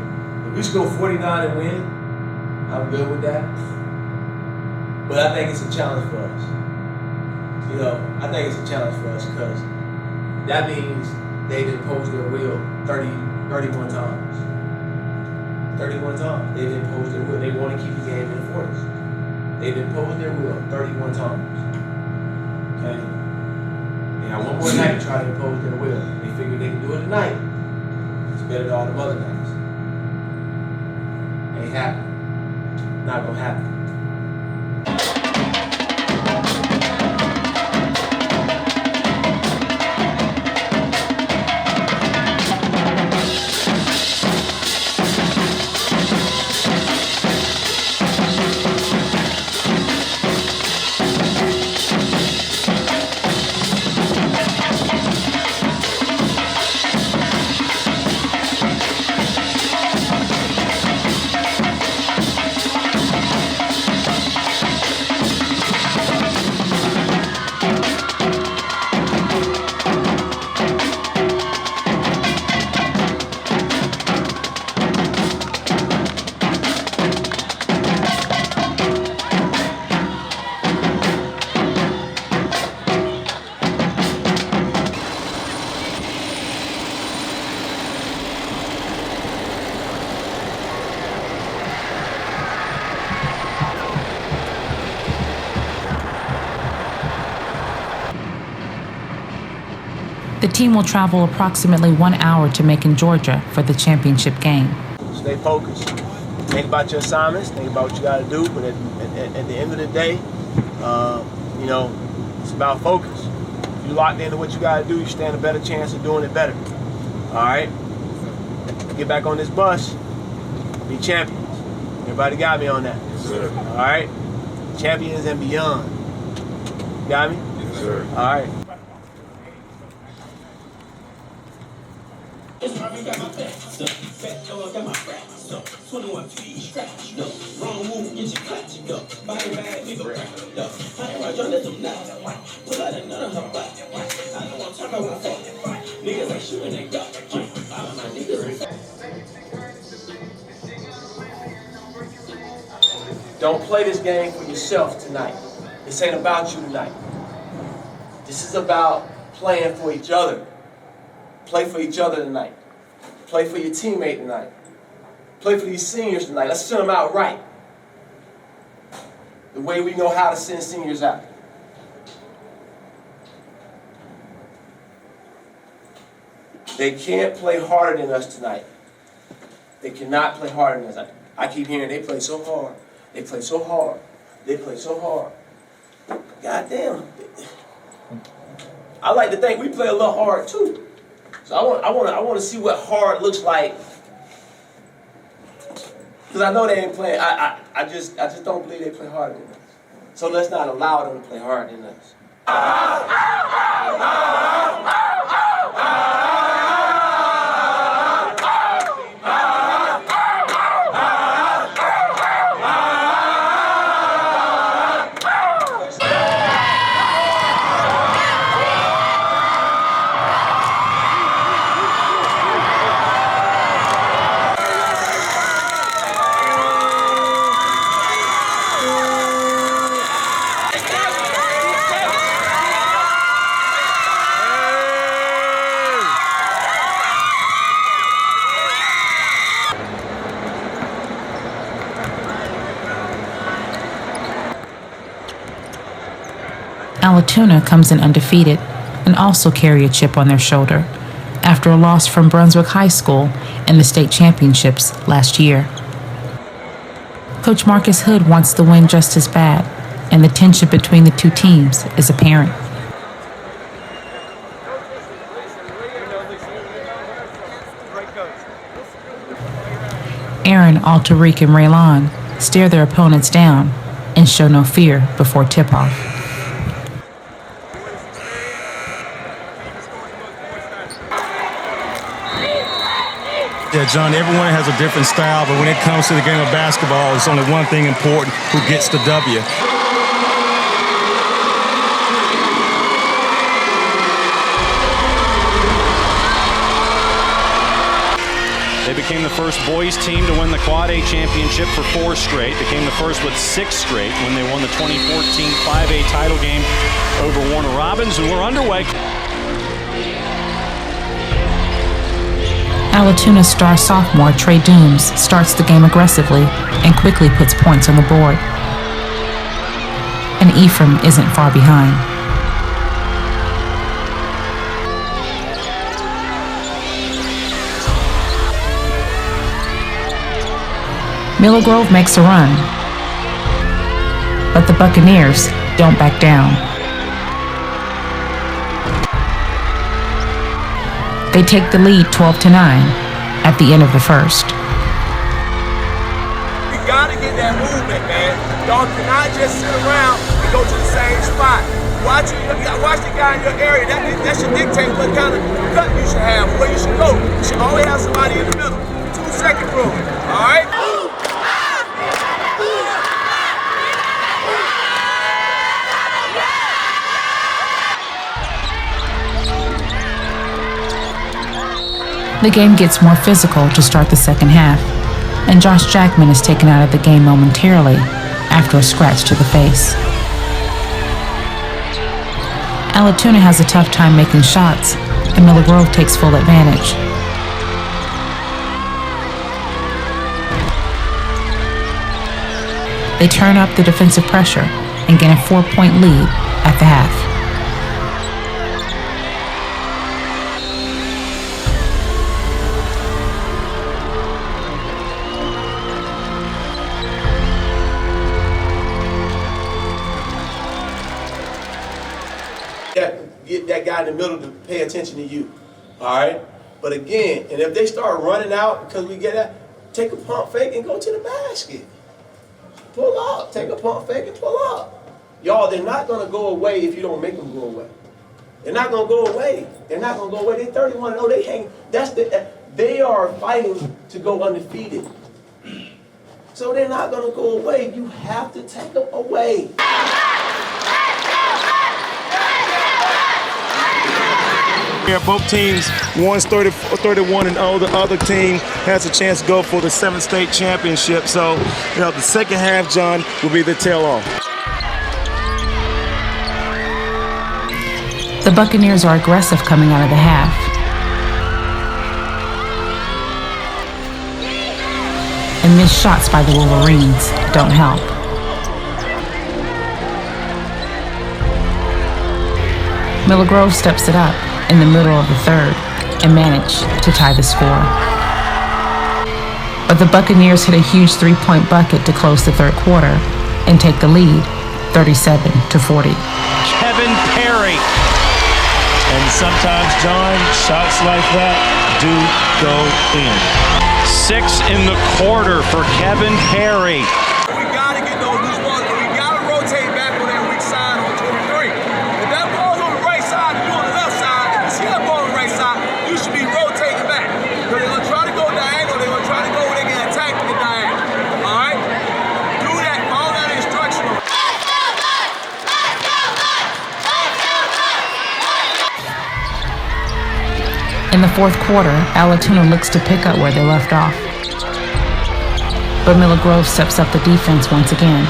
if we score 49 and win, I'm good with that. But I think it's a challenge for us. You know, I think it's a challenge for us because that means they've imposed their will 31 times. 31 times. They've imposed their will. They want to keep the game in the 40s. They've imposed their will 31 times. Okay? They got one more night to try to impose their will. They figure they can do it tonight. It's better than all the other nights. Ain't happening. Not gonna happen. The team will travel approximately 1 hour to Macon, Georgia for the championship game. Stay focused. Think about your assignments. Think about what you got to do. But at the end of the day, you know, it's about focus. If you're locked into what you got to do, you stand a better chance of doing it better. All right? Get back on this bus. Be champions. Everybody got me on that? Yes, sir. All right? Champions and beyond. Got me? Yes, sir. All right. Got my back, got my back, 21 feet, scratch, no, wrong move, Don't play this game for yourself tonight. This ain't about you tonight. This is about playing for each other. Play for each other tonight. Play for your teammate tonight. Play for these seniors tonight. Let's send them out right. The way we know how to send seniors out. They can't play harder than us tonight. They cannot play harder than us. I keep hearing they play so hard. They play so hard. They play so hard. God damn. I like to think we play a little hard too. So I want to see what hard looks like. Because I know they ain't playing. I just don't believe they play harder than us. So let's not allow them to play harder than us. Alatoona comes in undefeated and also carry a chip on their shoulder after a loss from Brunswick High School in the state championships last year. Coach Marcus Hood wants the win just as bad, and the tension between the two teams is apparent. Aaron, Alterique, and Raylon stare their opponents down and show no fear before tip-off. Yeah, John, everyone has a different style, but when it comes to the game of basketball, it's only one thing important: who gets the W. They became the first boys team to win the Quad A Championship for 4 straight. Became the first with 6 straight when they won the 2014 5A title game over Warner Robins, and we're underway. Alatoona star sophomore Trey Dooms starts the game aggressively and quickly puts points on the board. And Ephraim isn't far behind. Miller Grove makes a run, but the Buccaneers don't back down. They take the lead 12-9 at the end of the first. You gotta get that movement, man. Y'all cannot just sit around and go to the same spot. Watch the guy in your area. That should dictate what kind of cut you should have, where you should go. You should always have somebody in the middle. 2-second rule, all right? The game gets more physical to start the second half, and Josh Jackman is taken out of the game momentarily after a scratch to the face. Alatoona has a tough time making shots, and Miller Grove takes full advantage. They turn up the defensive pressure and gain a 4-point lead at the half. Get that guy in the middle to pay attention to you, all right? But again, and if they start running out because we get that, take a pump fake and go to the basket. Pull up, take a pump fake and pull up. Y'all, they're not gonna go away if you don't make them go away. They're not gonna go away. They're not gonna go away. They're 31-0. They hang. They are fighting to go undefeated. So they're not going to go away. You have to take them away. Yeah, both teams, one's 31-0. The other team has a chance to go for the 7th state championship. So, the second half, John, will be the tell-off. The Buccaneers are aggressive coming out of the half. And missed shots by the Wolverines don't help. Miller Grove steps it up in the middle of the third and managed to tie the score. But the Buccaneers hit a huge three-point bucket to close the third quarter and take the lead 37-40. Kevin Perry. And sometimes, John, shots like that do go in. 6 in the quarter for Kevin Perry. We got to get those loose balls, and we got to rotate back on that weak side on 23. If that ball's on the right side, you on the left side. If you see that ball on the right side, you should be rotating back. Because they're going to try to go diagonal. They're going to try to go where they can attack the diagonal. All right? Do that. Follow that instruction. In the fourth quarter, Alatoona looks to pick up where they left off. But Miller Grove steps up the defense once again.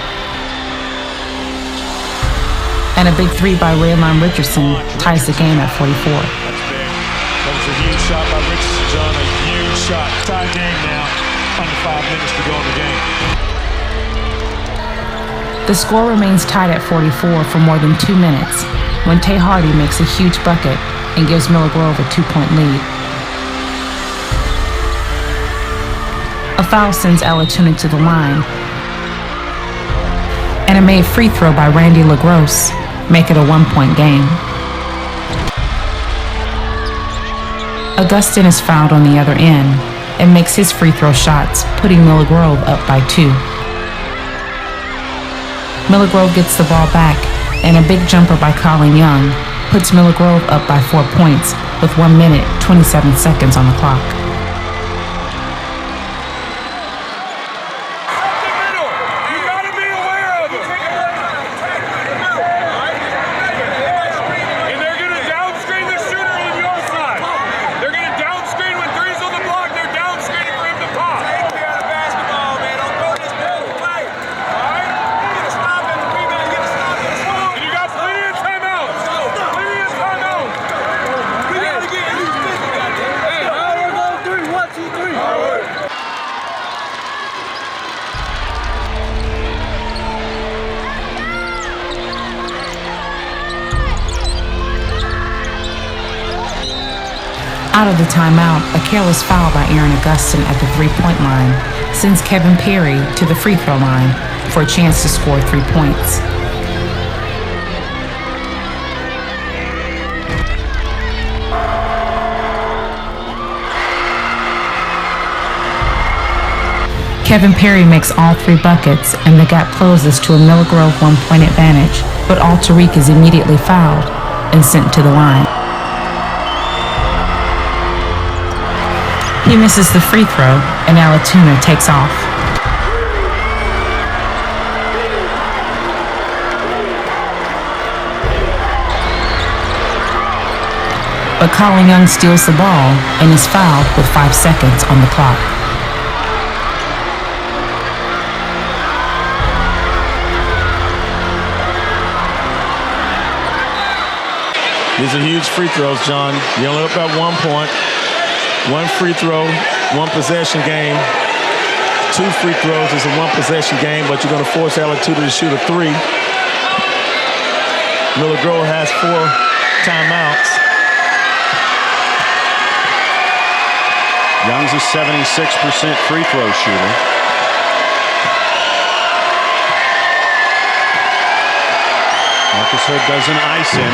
And a big three by Raylon Richardson ties the game at 44. That's big. That was a huge shot by Richardson, John. A huge shot. Tie game now. Under 5 minutes to go in the game. The score remains tied at 44 for more than 2 minutes when Tay Hardy makes a huge bucket and gives Miller Grove a 2-point lead. A foul sends Alatoona to the line, and a made free throw by Randy LaGrosse make it a 1-point game. Augustin is fouled on the other end and makes his free throw shots, putting Miller Grove up by 2. Miller Grove gets the ball back, and a big jumper by Colin Young puts Miller Grove up by 4 points with 1 minute, 27 seconds on the clock. Out of the timeout, a careless foul by Aaron Augustin at the three-point line sends Kevin Perry to the free throw line for a chance to score 3 points. Kevin Perry makes all 3 buckets, and the gap closes to a Miller Grove 1-point advantage, but Alterique is immediately fouled and sent to the line. He misses the free throw, and Alatoona takes off. But Colin Young steals the ball and is fouled with 5 seconds on the clock. These are huge free throws, John. You only up at 1 point. 1 free throw, 1 possession game. 2 free throws is a 1 possession game, but you're going to force Alatoona to shoot a 3. Miller Grove has 4 timeouts. Young's a 76% free throw shooter. Marcus Hood doesn't ice him,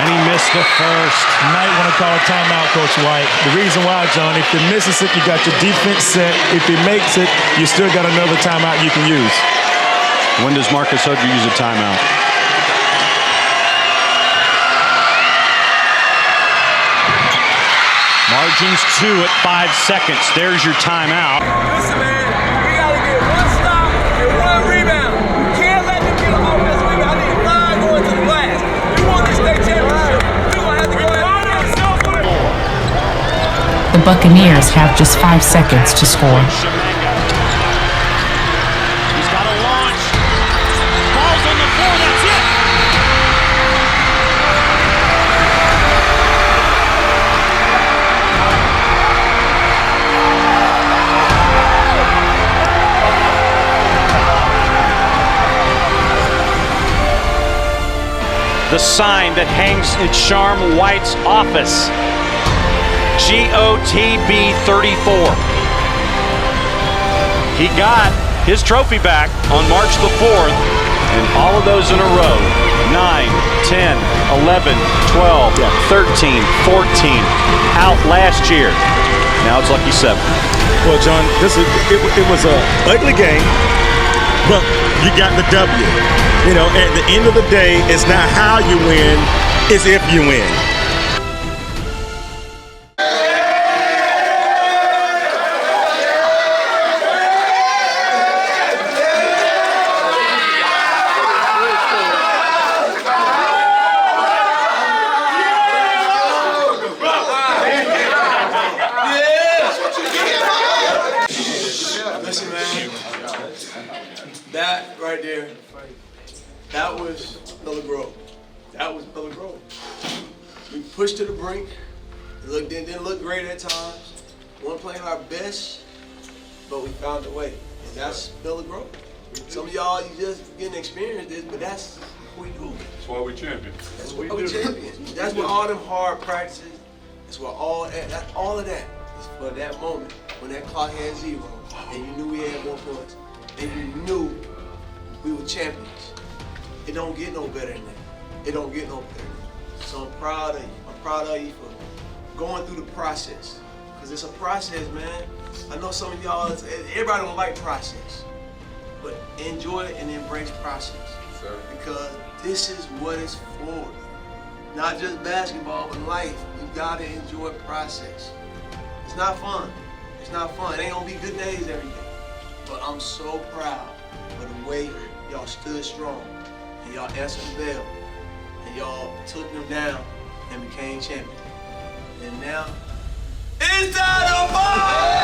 and he missed the first. You might want to call a timeout, Coach White. The reason why, John, if he misses it, you got your defense set. If he makes it, you still got another timeout you can use. When does Marcus Hood use a timeout? Margins 2 at 5 seconds. There's your timeout. Listen, man, we got to get 1 stop. The Buccaneers have just 5 seconds to score. He's got a launch. Ball's on the floor. That's it. The sign that hangs in Sharman White's office. GOTB 34. He got his trophy back on March the 4th, and all of those in a row. 9, 10, 11, 12, 13, 14. Out last year. Now it's lucky 7. Well, John, it was a ugly game, but you got the W. You know, at the end of the day, it's not how you win, it's if you win. Listen, man, that right there, that was Miller Grove. That was Miller Grove. We pushed to the brink. It didn't look great at times. We weren't playing our best, but we found a way. And that's Miller Grove. Some of y'all, you just getting to experience this, but that's what we do. That's why we champion. That's why we champion. That's what all them hard practices, that's what all of that is for that moment when that clock had 0 and you knew we had 1 point and you knew we were champions. It don't get no better than that. It don't get no better than that. So I'm proud of you. I'm proud of you for going through the process. Because it's a process, man. I know some of y'all, everybody don't like process. But enjoy it and embrace process. Sir. Because this is what it's for. Not just basketball, but life. You gotta enjoy process. It's not fun. It's not fun. It ain't gonna be good days every day. But I'm so proud of the way y'all stood strong. And y'all answered the bell. And y'all took them down and became champions. And now, it's time to fight!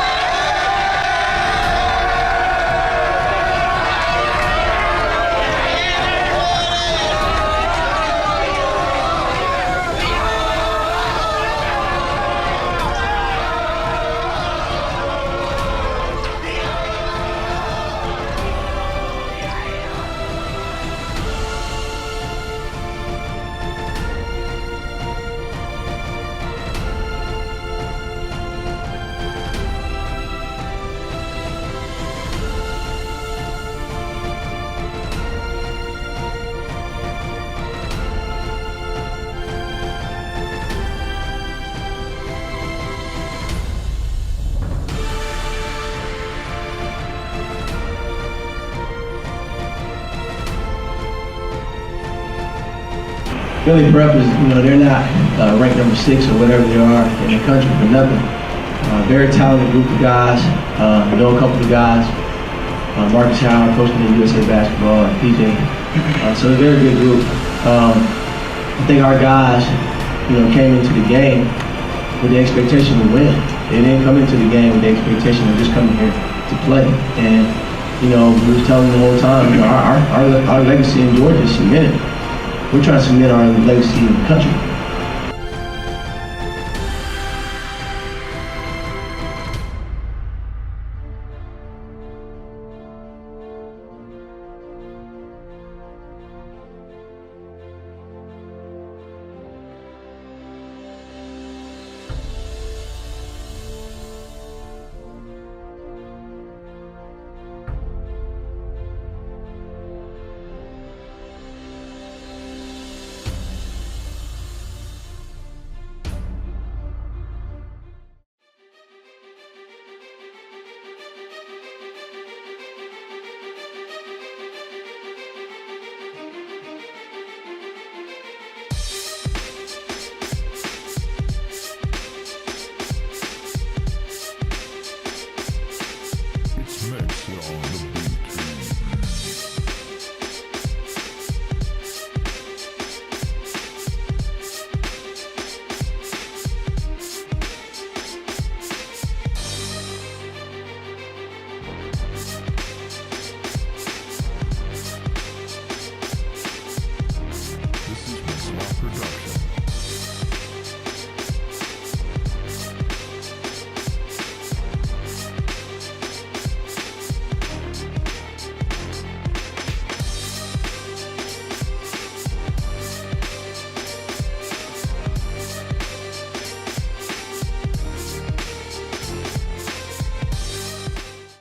Philly Breakfast, they're not ranked number 6 or whatever they are in the country for nothing. Very talented group of guys. Know a couple of guys. Marcus Howard, coaching the USA Basketball, and PJ. So a very good group. I think our guys, came into the game with the expectation to win. They didn't come into the game with the expectation of just coming here to play. And we was telling them the whole time, our legacy in Georgia is cemented. We're trying to cement our legacy in the country. Production.